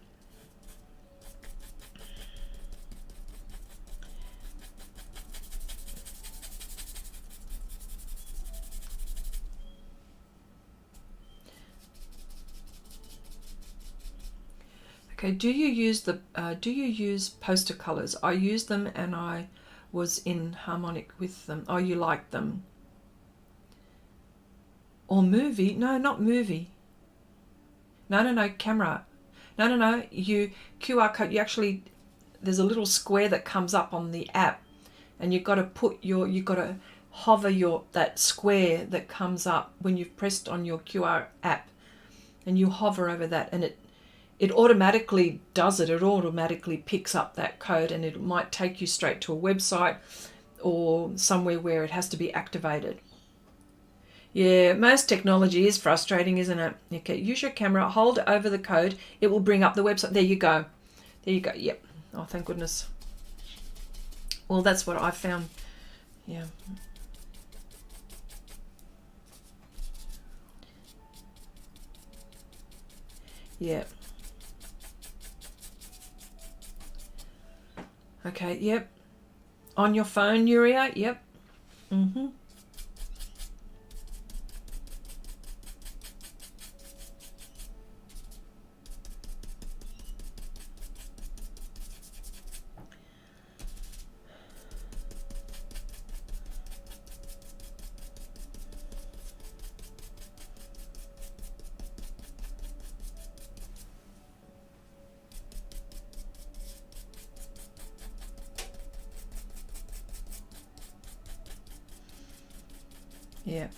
Okay, do you use poster colors? I use them and I was in harmonic with them. Oh, you like them. Or movie? No, not movie. No, camera. No, you QR code, there's a little square that comes up on the app, and you've got to hover that square that comes up when you've pressed on your QR app, and you hover over that, and it automatically does it. It automatically picks up that code, and it might take you straight to a website or somewhere where it has to be activated. Yeah, most technology is frustrating, isn't it? Okay, use your camera, hold over the code. It will bring up the website. There you go. There you go. Yep. Oh, thank goodness. Well, that's what I found. Yeah. Yeah. Okay, yep. On your phone, Nuria? Yep. Mm-hmm. Yeah.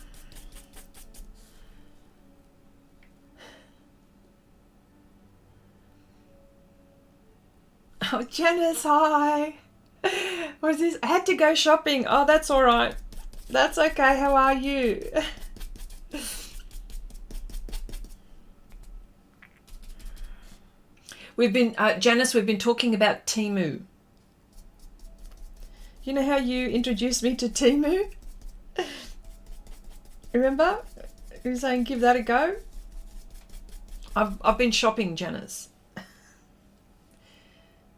Oh, Janice, hi. What is this? I had to go shopping. Oh, that's all right. That's okay. How are you? We've been, Janice, we've been talking about Temu. You know how you introduced me to Temu? Remember? You were saying give that a go? I've been shopping, Janice.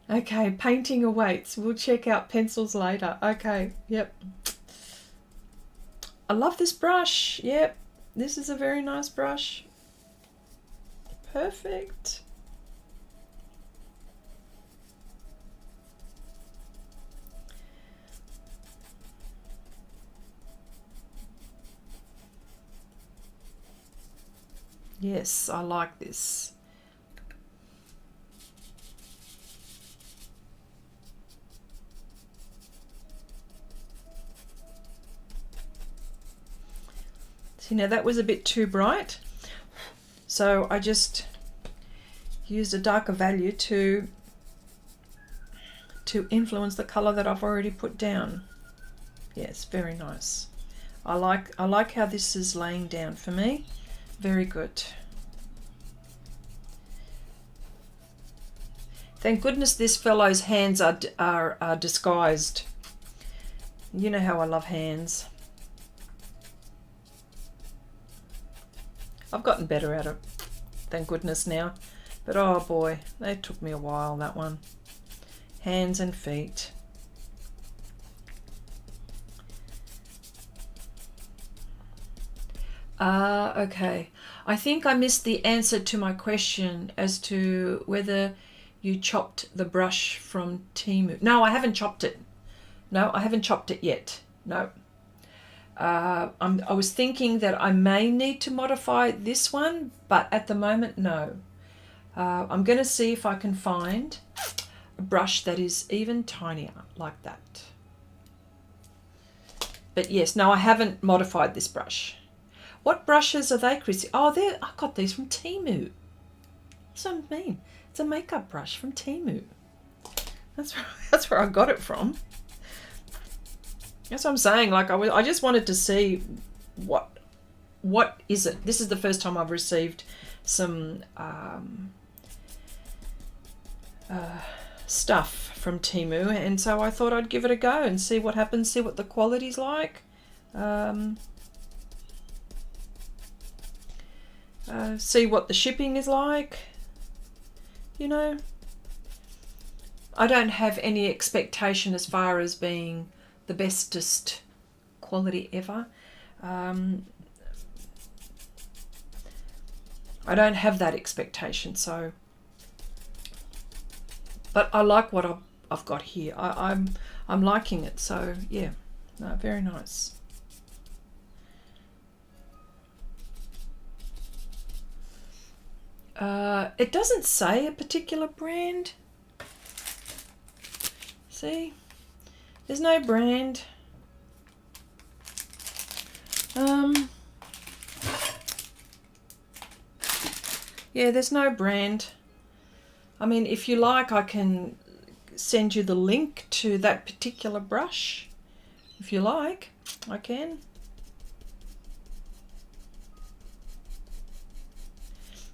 Okay, painting awaits. We'll check out pencils later. Okay, yep. I love this brush. Yep, this is a very nice brush. Perfect. Yes, I like this. See, now that was a bit too bright, so I just used a darker value to influence the color that I've already put down. Yes, very nice. I like how this is laying down for me. Very good. Thank goodness this fellow's hands are disguised. You know how I love hands. I've gotten better at it, thank goodness now. But oh boy, that took me a while, that one. Hands and feet. Okay. I think I missed the answer to my question as to whether you chopped the brush from Temu. No, I haven't chopped it. No, I haven't chopped it yet. No. I was thinking that I may need to modify this one, but at the moment, no. I'm going to see if I can find a brush that is even tinier like that. But yes, no, I haven't modified this brush. What brushes are they, Chrissy? Oh, I got these from Temu. That's what I mean. It's a makeup brush from Temu. That's where I got it from. That's what I'm saying. Like I just wanted to see what is it. This is the first time I've received some stuff from Temu, and so I thought I'd give it a go and see what happens, see what the quality's like. See what the shipping is like. You know, I don't have any expectation as far as being the bestest quality ever. I don't have that expectation, so. But I like what I've got here. I'm liking it, so yeah, no, very nice. It doesn't say a particular brand. See, there's no brand. Yeah, there's no brand. I mean, if you like, I can send you the link to that particular brush. If you like, I can.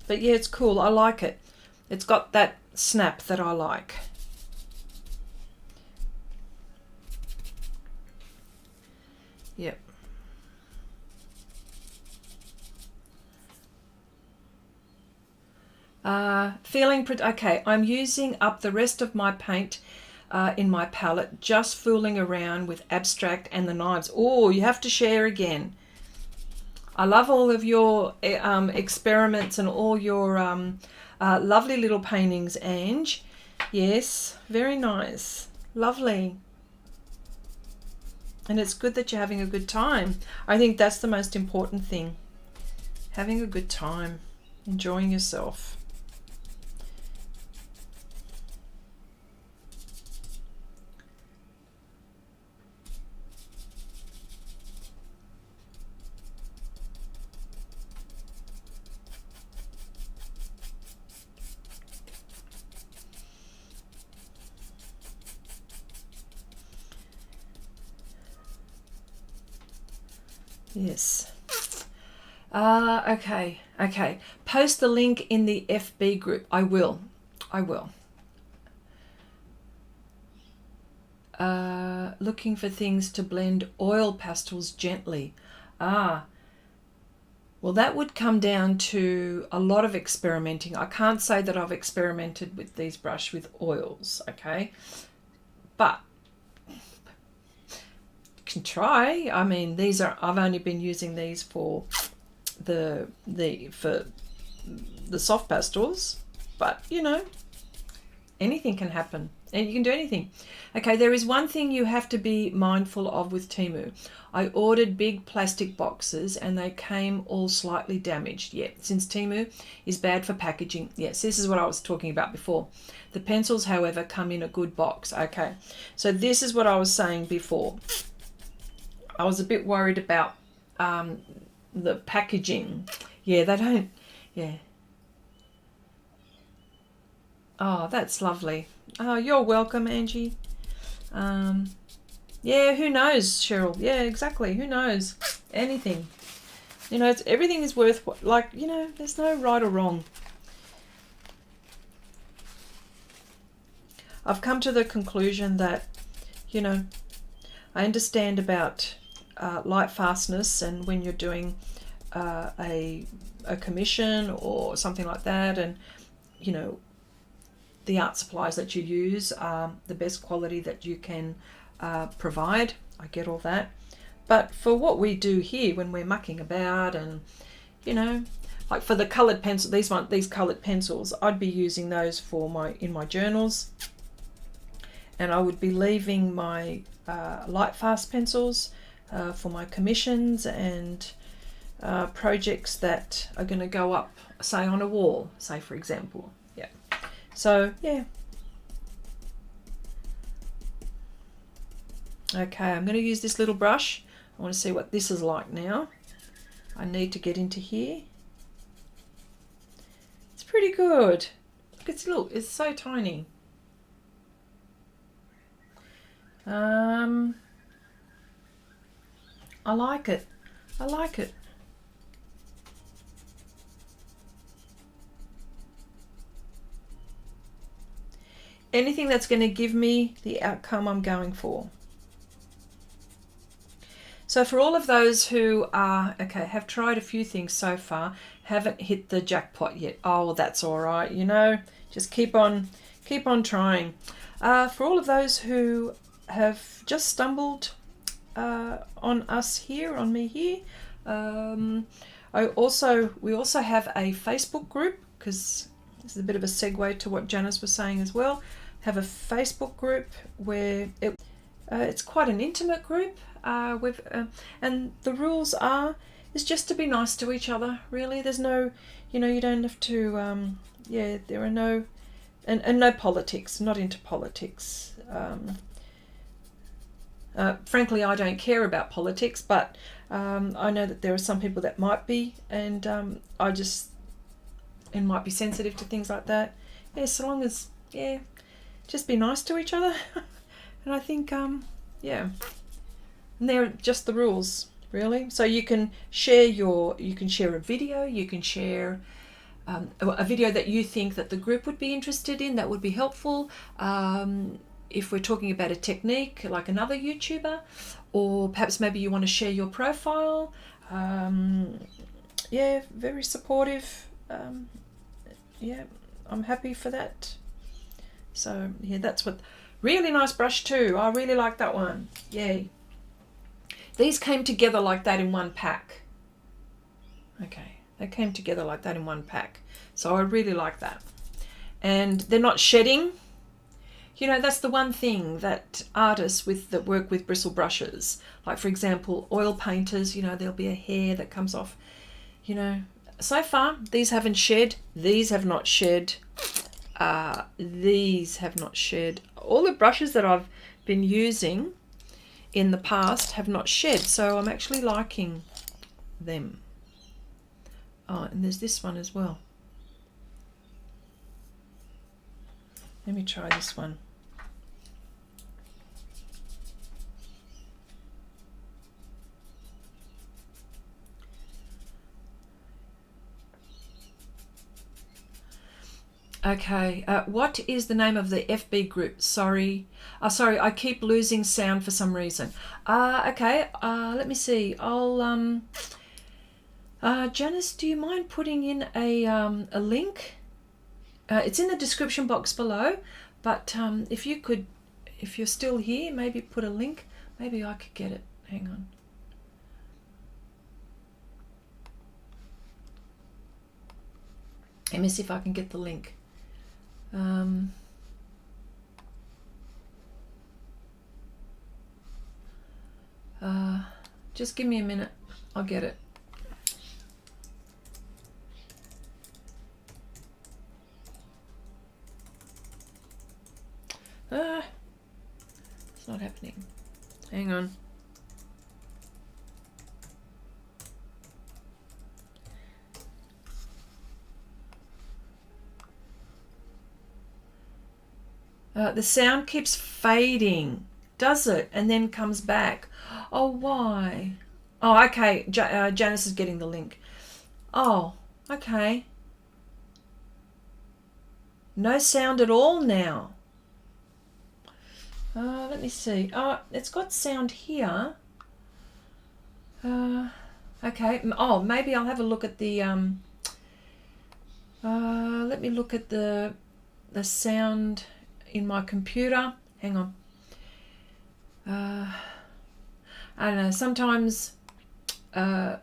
But yeah, it's cool. I like it. It's got that snap that I like. Yep. Okay, I'm using up the rest of my paint in my palette, just fooling around with abstract and the knives. Oh, you have to share again. I love all of your experiments and all your lovely little paintings, Ange. Yes, very nice. Lovely. And it's good that you're having a good time. I think that's the most important thing. Having a good time. Enjoying yourself. Yes. Okay. Post the link in the FB group. I will. Looking for things to blend oil pastels gently. Well, that would come down to a lot of experimenting. I can't say that I've experimented with these brush with oils, okay? But can try. I mean, I've only been using these for the soft pastels, but you know, anything can happen. and you can do anything. Okay, there is one thing you have to be mindful of with Temu. I ordered big plastic boxes and they came all slightly damaged. Yeah, since Temu is bad for packaging. Yes, this is what I was talking about before. The pencils, however, come in a good box. Okay, so this is what I was saying before. I was a bit worried about the packaging. Yeah, they don't, yeah. Oh, that's lovely. Oh, you're welcome, Angie. Yeah, who knows, Cheryl? Yeah, exactly. Who knows? Anything. You know, everything is worth, like, you know, there's no right or wrong. I've come to the conclusion that, you know, I understand about light fastness, and when you're doing a commission or something like that, and, you know, the art supplies that you use are the best quality that you can provide. I get all that. But for what we do here when we're mucking about, and, you know, like for the coloured pencil, these coloured pencils, I'd be using those for in my journals, and I would be leaving my light fast pencils for my commissions and projects that are going to go up, say, on a wall, say, for example. Yeah. So, yeah. Okay, I'm going to use this little brush. I want to see what this is like now. I need to get into here. It's pretty good. Look, it's so tiny. I like it. I like it. Anything that's going to give me the outcome I'm going for. So for all of those who are, okay, have tried a few things so far, haven't hit the jackpot yet, oh, that's all right, you know, just keep on trying. For all of those who have just stumbled on me here, we also have a Facebook group, because this is a bit of a segue to what Janice was saying as well. Have a Facebook group where it's quite an intimate group. And the rules is just to be nice to each other, really. There's no, you know, you don't have to, there are no, and no politics, not into politics. Frankly, I don't care about politics, but I know that there are some people that might be, and might be sensitive to things like that. Yeah, so long as, just be nice to each other. And I think, yeah. And they're just the rules, really. So you can share a video, you can share a video that you think that the group would be interested in, that would be helpful. If we're talking about a technique, like another YouTuber, or perhaps maybe you want to share your profile. Yeah, very supportive. Yeah, I'm happy for that. So yeah, that's what, really nice brush too. I really like that one. Yay. These came together like that in one pack. Okay, they came together like that in one pack. So I really like that. And they're not shedding. You know, that's the one thing that artists that work with bristle brushes, like for example, oil painters, you know, there'll be a hair that comes off. You know, so far, these haven't shed. These have not shed. These have not shed. All the brushes that I've been using in the past have not shed, so I'm actually liking them. Oh, and there's this one as well. Let me try this one. Okay, what is the name of the FB group? Sorry, I keep losing sound for some reason. Okay, let me see. I'll Janice, do you mind putting in a link? It's in the description box below, but if you're still here, maybe put a link. Maybe I could get it. Hang on. Let me see if I can get the link. Just give me a minute. I'll get it. It's not happening. Hang on. The sound keeps fading, does it? And then comes back. Oh, why? Oh, okay. Janice is getting the link. Oh, okay. No sound at all now. Let me see. Oh, it's got sound here. Okay. Oh, maybe I'll have a look at the let me look at the sound in my computer. Hang on. I don't know. Sometimes okay,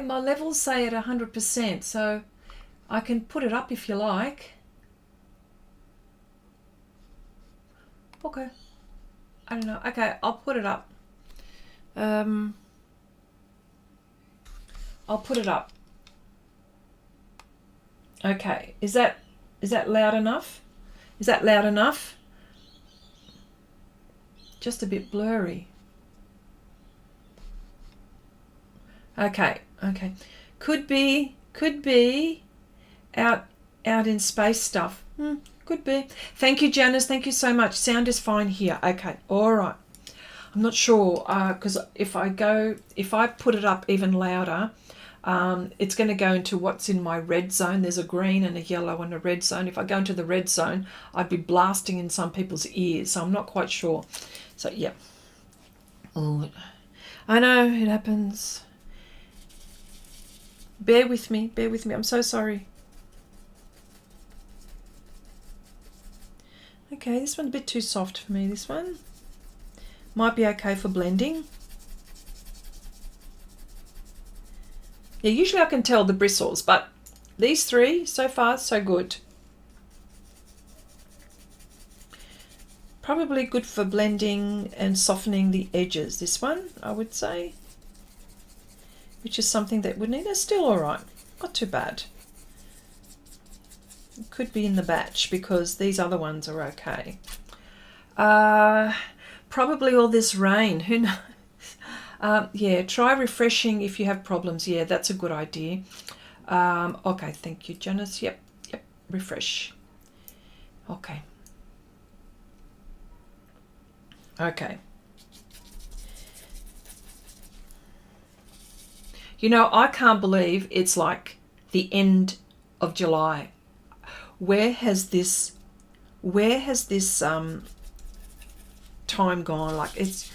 my levels say at 100%, so I can put it up if you like. Okay. I don't know. Okay, I'll put it up. I'll put it up. Okay. Is that loud enough? Is that loud enough? Just a bit blurry. Okay. Okay. Could be out in space stuff. Could be. Thank you, Janice. Thank you so much. Sound is fine here. Okay. All right. I'm not sure because if I put it up even louder, it's going to go into what's in my red zone. There's a green and a yellow and a red zone. If I go into the red zone, I'd be blasting in some people's ears. So I'm not quite sure. So, yeah. Oh, I know it happens. Bear with me. Bear with me. I'm so sorry. Okay, this one's a bit too soft for me, this one. Might be okay for blending. Yeah, usually I can tell the bristles, but these three, so far, so good. Probably good for blending and softening the edges, this one, I would say. Which is something that would need. It's still all right. Not too bad. It could be in the batch because these other ones are okay. Probably all this rain. Who knows? Yeah, try refreshing if you have problems. Yeah, that's a good idea. Okay, thank you, Janice. Yep, refresh. Okay. Okay. You know, I can't believe it's like the end of July. Where has this time gone? Like it's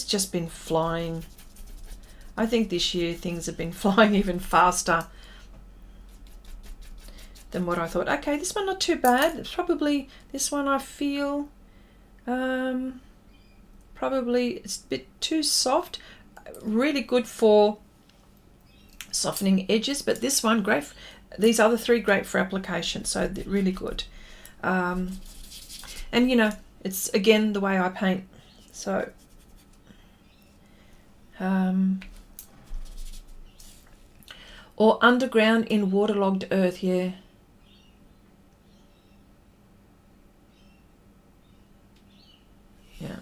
just been flying. I think this year things have been flying even faster than what I thought. Okay, this one not too bad. It's probably this one I feel probably it's a bit too soft. Really good for softening edges, but this one great. These other three great for application, so really good. And you know, it's again the way I paint. So or underground in waterlogged earth, yeah. Yeah.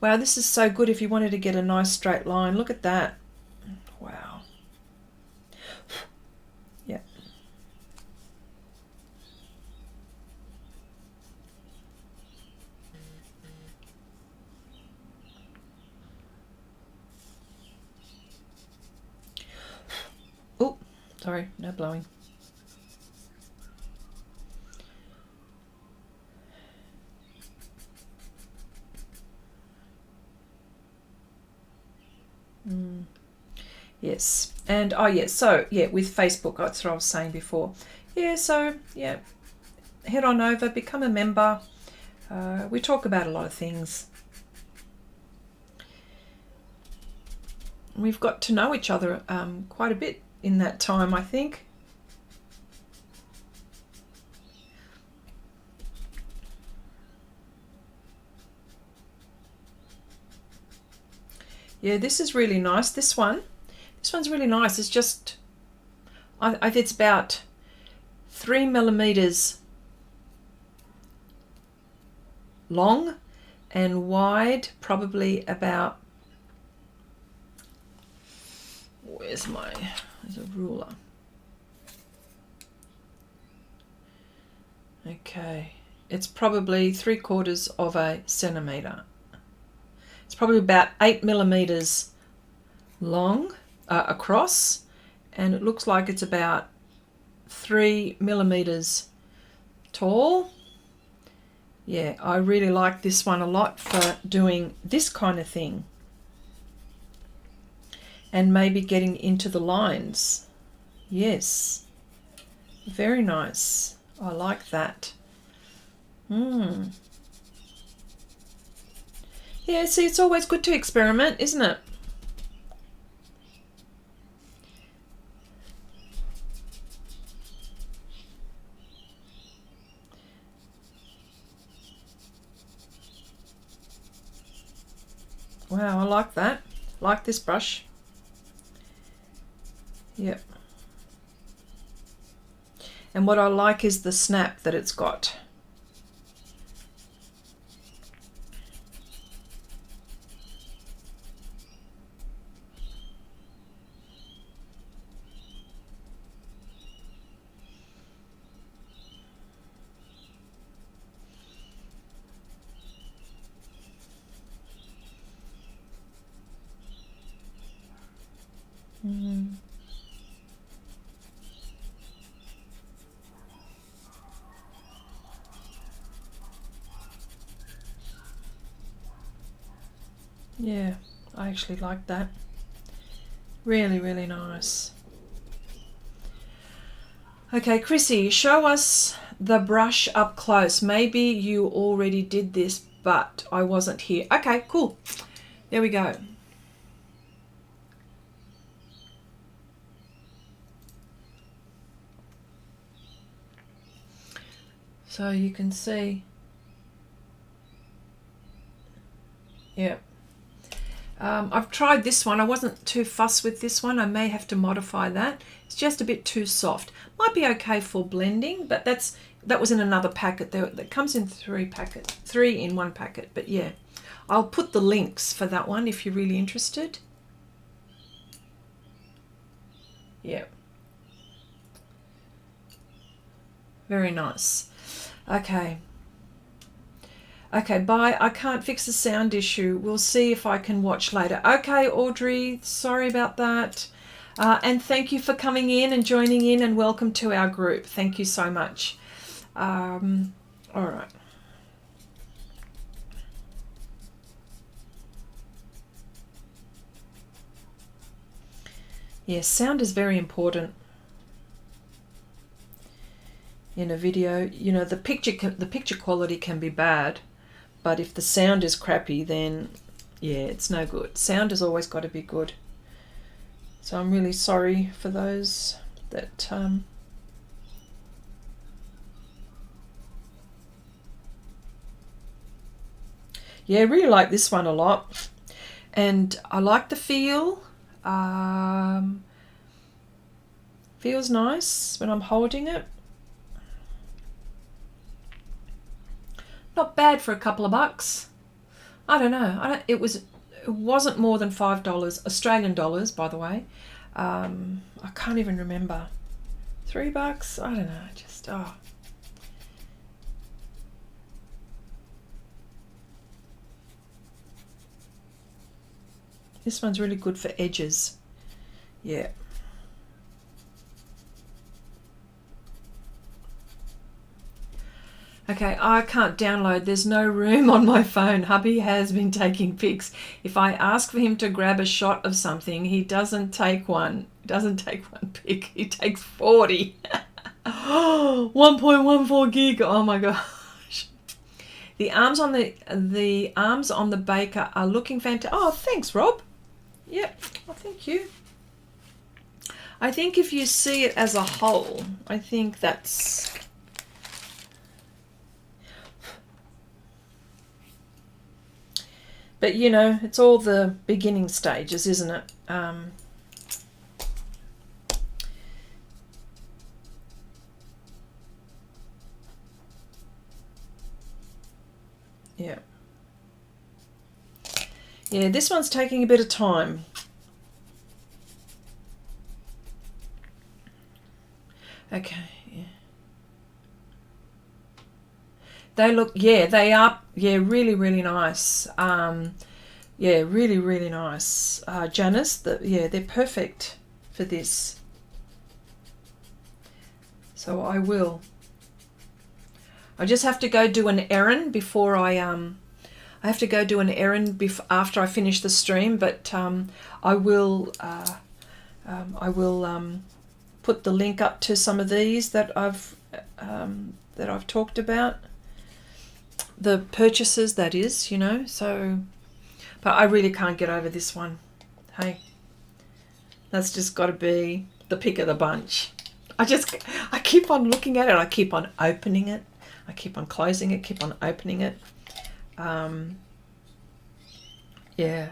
Wow, this is so good if you wanted to get a nice straight line. Look at that. Wow. Yeah. Oh, sorry, no blowing. Yes, and oh yes, so yeah, with Facebook, that's what I was saying before. Yeah, so yeah, head on over, become a member. We talk about a lot of things. we've got to know each other quite a bit in that time, I think. Yeah, this is really nice. This one's really nice. It's just, I think it's about 3 millimeters long and wide, probably about, there's a ruler. Okay, it's probably 3/4 of a centimeter. It's probably about 8 millimeters long across, and it looks like it's about 3 millimeters tall. Yeah, I really like this one a lot for doing this kind of thing and maybe getting into the lines. Yes, very nice. I like that. Yeah, see, it's always good to experiment, isn't it? Wow, I like that. Like this brush. Yep. And what I like is the snap that it's got. Yeah, I actually like that. Really, really nice. Okay, Chrissy, show us the brush up close. Maybe you already did this, but I wasn't here. Okay, cool. There we go. So you can see. Yeah. I've tried this one. I wasn't too fussed with this one. I may have to modify that. It's just a bit too soft. Might be okay for blending, but that was in another packet. That comes in 3 in one packet. But yeah, I'll put the links for that one if you're really interested. Yeah. Very nice. Okay. Okay, bye. I can't fix the sound issue. We'll see if I can watch later. Okay, Audrey, sorry about that. And thank you for coming in and joining in, and welcome to our group. Thank you so much. All right. Yes, sound is very important in a video. You know, the picture quality can be bad, but if the sound is crappy, then yeah, it's no good. Sound has always got to be good. So I'm really sorry for those that yeah, I really like this one a lot, and I like the feel. Feels nice when I'm holding it. Not bad for a couple of bucks. I don't know. It wasn't more than $5, Australian dollars, by the way. I can't even remember. $3? I don't know. Just This one's really good for edges. Yeah. Okay, I can't download. There's no room on my phone. Hubby has been taking pics. If I ask for him to grab a shot of something, he doesn't take one. He doesn't take one pic. He takes 40. 1.14 gig. Oh my gosh. The arms on the baker are looking fantastic. Oh, thanks, Rob. Yep, oh, thank you. I think if you see it as a whole, I think that's... But, you know, it's all the beginning stages, isn't it? Yeah. Yeah, this one's taking a bit of time. Okay, yeah. They look, yeah, they are, yeah, really, really nice. Yeah, really, really nice. Janice, yeah, they're perfect for this. So I just have to go do an errand before I have to go do an errand after I finish the stream, but I will put the link up to some of these that I've talked about, the purchases, that is, you know. So, but I really can't get over this one. Hey, that's just got to be the pick of the bunch. I keep on looking at it. I keep on opening it. I keep on closing it. Keep on opening it. Yeah.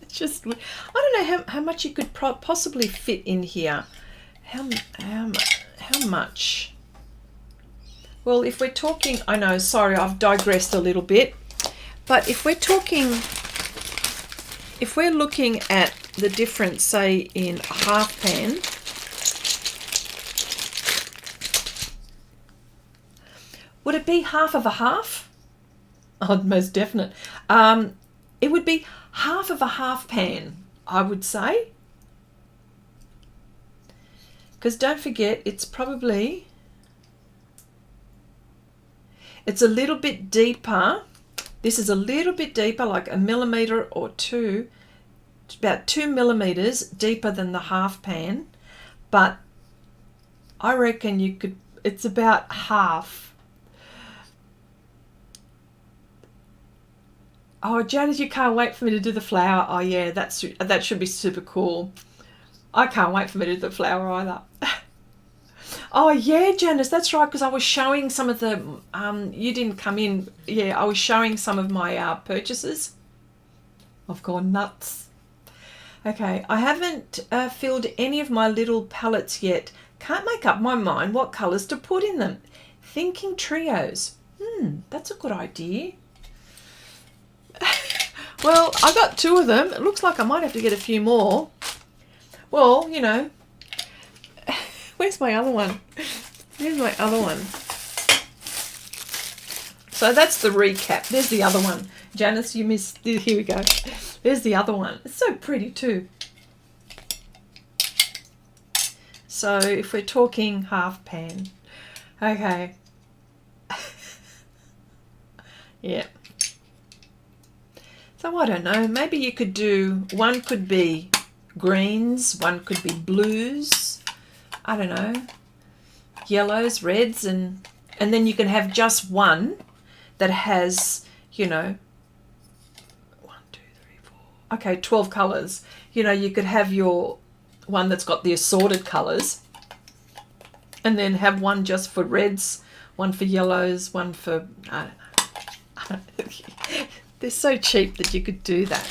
It's just, I don't know how much you could possibly fit in here. How much? Well, if we're talking, I know, sorry, I've digressed a little bit, but if we're looking at the difference, say in a half pan, would it be half of a half? Oh, most definite. It would be half of a half pan, I would say. Because don't forget, it's a little bit deeper. This is a little bit deeper, like a millimetre or two, about 2 millimetres deeper than the half pan. But I reckon it's about half. Oh, Janice, you can't wait for me to do the flower. Oh, yeah, that should be super cool. I can't wait for me to do the flower either. Oh, yeah, Janice, that's right, because I was showing some of the... you didn't come in. Yeah, I was showing some of my purchases. I've gone nuts. Okay, I haven't filled any of my little palettes yet. Can't make up my mind what colours to put in them. Thinking trios. That's a good idea. Well, I got 2 of them. It looks like I might have to get a few more. Well, you know, where's my other one? Here's my other one. So that's the recap. There's the other one. Janice, you missed. Here we go. There's the other one. It's so pretty too. So if we're talking half pan. Okay. Yeah. So I don't know, maybe you could do, one could be greens, one could be blues, I don't know, yellows, reds, and then you can have just one that has, you know, 1, 2, 3, 4, okay, 12 colours. You know, you could have your one that's got the assorted colours, and then have one just for reds, one for yellows, one for, I don't know. They're so cheap that you could do that.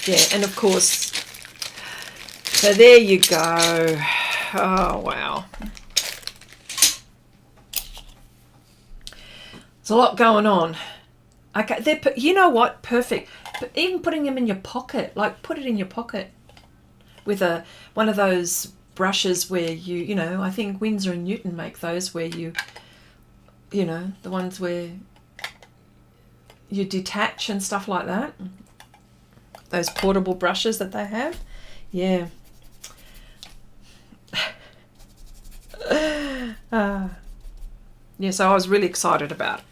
Yeah, and of course, so there you go. Oh, wow. There's a lot going on. Okay, you know what? Perfect. But even putting them in your pocket, like put it in your pocket with one of those brushes where you know, I think Winsor & Newton make those where you know, the ones where you detach and stuff like that. Those portable brushes that they have. Yeah. Yeah, so I was really excited about it.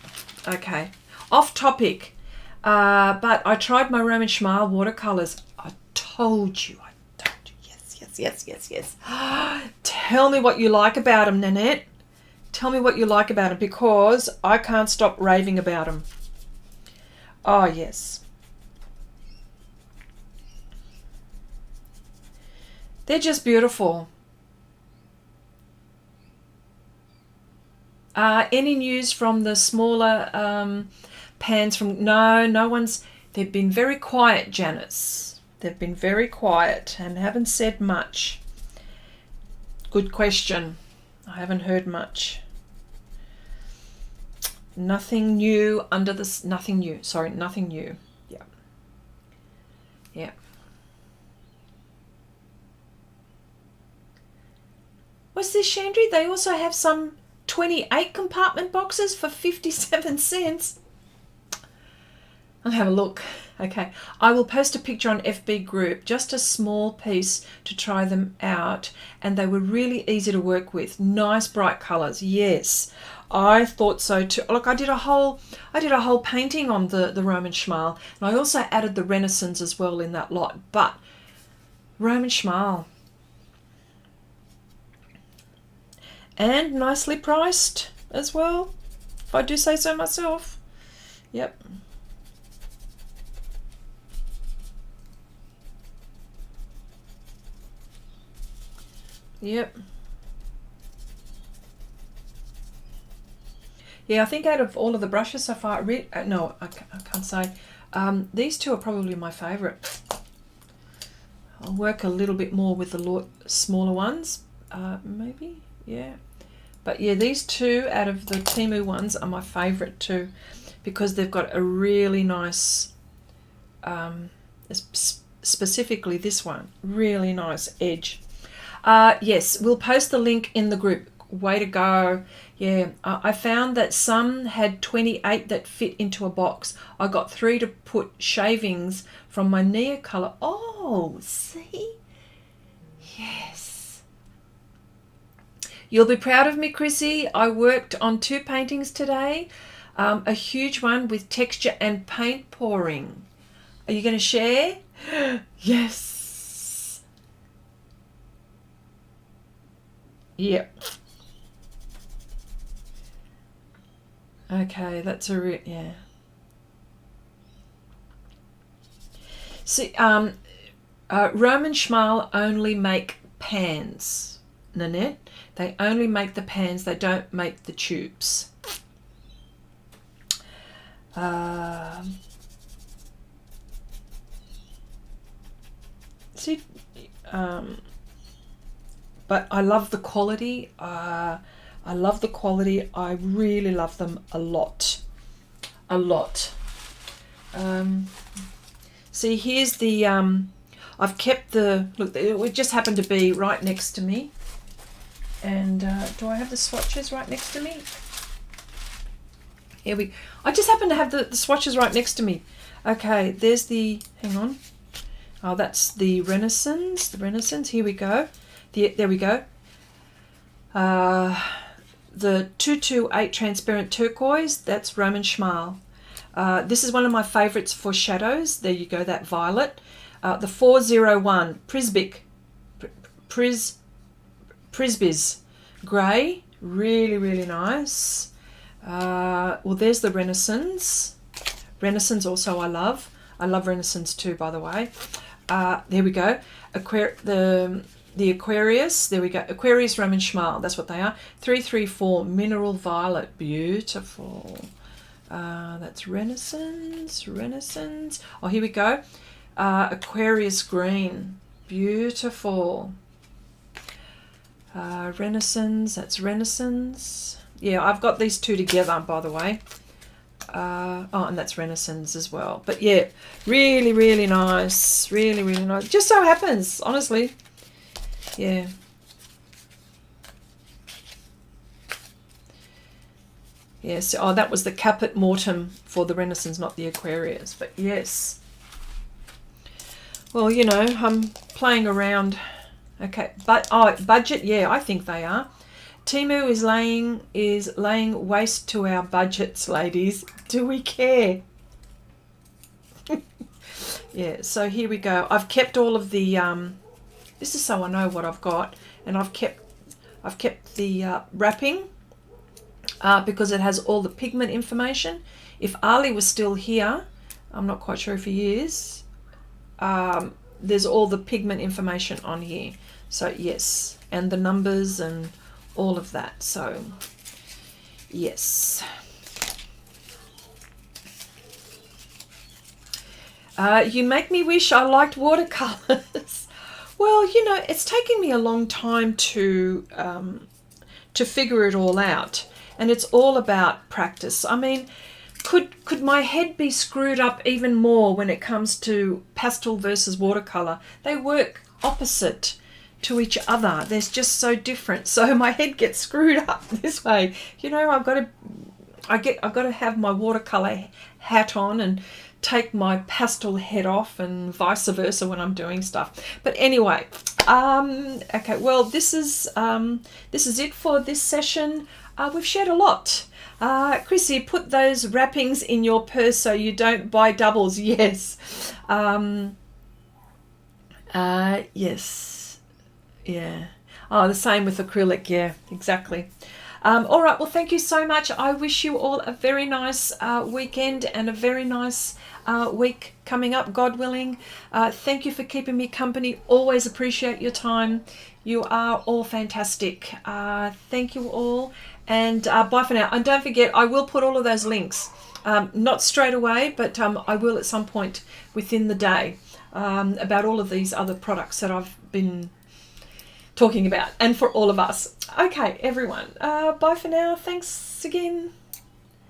Okay. Off topic. But I tried my Roman Schmal watercolours. I told you. Yes. Tell me what you like about them, Nanette. Tell me what you like about them, because I can't stop raving about them. Oh, yes. They're just beautiful. Any news from the smaller pans from... No one's... They've been very quiet, Janice. They've been very quiet and haven't said much. Good question. I haven't heard much. Nothing new under this... Nothing new. Sorry, nothing new. Yeah. Yeah. What's this, Chandri? They also have some 28 compartment boxes for 57 cents. I'll have a look. Okay, I will post a picture on FB group, just a small piece to try them out, and they were really easy to work with. Nice bright colors. Yes, I thought so too. Look, I did a whole painting on the Roman Schmal, and I also added the Renaissance as well in that lot. But Roman Schmal, and nicely priced as well, if I do say so myself. Yep. Yep. Yeah, I think out of all of the brushes so far, no, I can't say. These two are probably my favourite. I'll work a little bit more with the smaller ones, maybe, yeah. But yeah, these two out of the Temu ones are my favourite too, because they've got a really nice, specifically this one, really nice edge. Yes, we'll post the link in the group. Way to go. Yeah, I found that some had 28 that fit into a box. I got 3 to put shavings from my Nia colour. Oh, see? Yes. You'll be proud of me, Chrissy. I worked on 2 paintings today. A huge one with texture and paint pouring. Are you going to share? Yes. Yep. Okay, that's a yeah. See, Roman Schmal only make pans, Nanette. They only make the pans. They don't make the tubes. See, but I love the quality. I love the quality. I really love them a lot. A lot. See, here's the... I've kept the... Look, it just happened to be right next to me. And do I have the swatches right next to me? Here we... I just happen to have the swatches right next to me. Okay, there's the... Hang on. Oh, that's the Renaissance. The Renaissance. Here we go. There we go. The 228 transparent turquoise, that's Roman Schmal. This is one of my favourites for shadows. There you go, that violet. The 401 Prisbiz grey, really, really nice. Well, there's the Renaissance. Renaissance also I love. I love Renaissance too, by the way. There we go. The Aquarius, there we go. Aquarius Roman Schmal, that's what they are. 334 Mineral Violet, beautiful. That's Renaissance. Oh, here we go. Aquarius Green, beautiful. Renaissance, that's Renaissance. Yeah, I've got these two together, by the way. Oh, and that's Renaissance as well. But yeah, really, really nice. Really, really nice. Just so happens, honestly. Yeah. Yes. Oh, that was the Caput Mortem for the Renaissance, not the Aquarius. But yes. Well, you know, I'm playing around. Okay, but budget. Yeah, I think they are. Temu is laying waste to our budgets, ladies. Do we care? Yeah. So here we go. I've kept all of the. This is so I know what I've got, and I've kept the wrapping because it has all the pigment information. If Ali was still here, I'm not quite sure if he is. There's all the pigment information on here. So yes, and the numbers and all of that. So yes. You make me wish I liked watercolors. Well, you know, it's taken me a long time to figure it all out, and it's all about practice. I mean, could my head be screwed up even more when it comes to pastel versus watercolor? They work opposite to each other. They're just so different. So my head gets screwed up this way. You know, I've got to have my watercolor hat on and take my pastel head off, and vice versa when I'm doing stuff. But anyway, okay, well, this is it for this session. We've shared a lot. Chrissy, put those wrappings in your purse so you don't buy doubles. Yes. Yes. Yeah. Oh, the same with acrylic. Yeah, exactly. All right, well, thank you so much. I wish you all a very nice weekend and a very nice week coming up, God willing. Thank you for keeping me company. Always appreciate your time. You are all fantastic. Thank you all, and bye for now. And don't forget, I will put all of those links, not straight away, but I will at some point within the day, about all of these other products that I've been talking about, and for all of us. Okay, everyone, bye for now. Thanks again.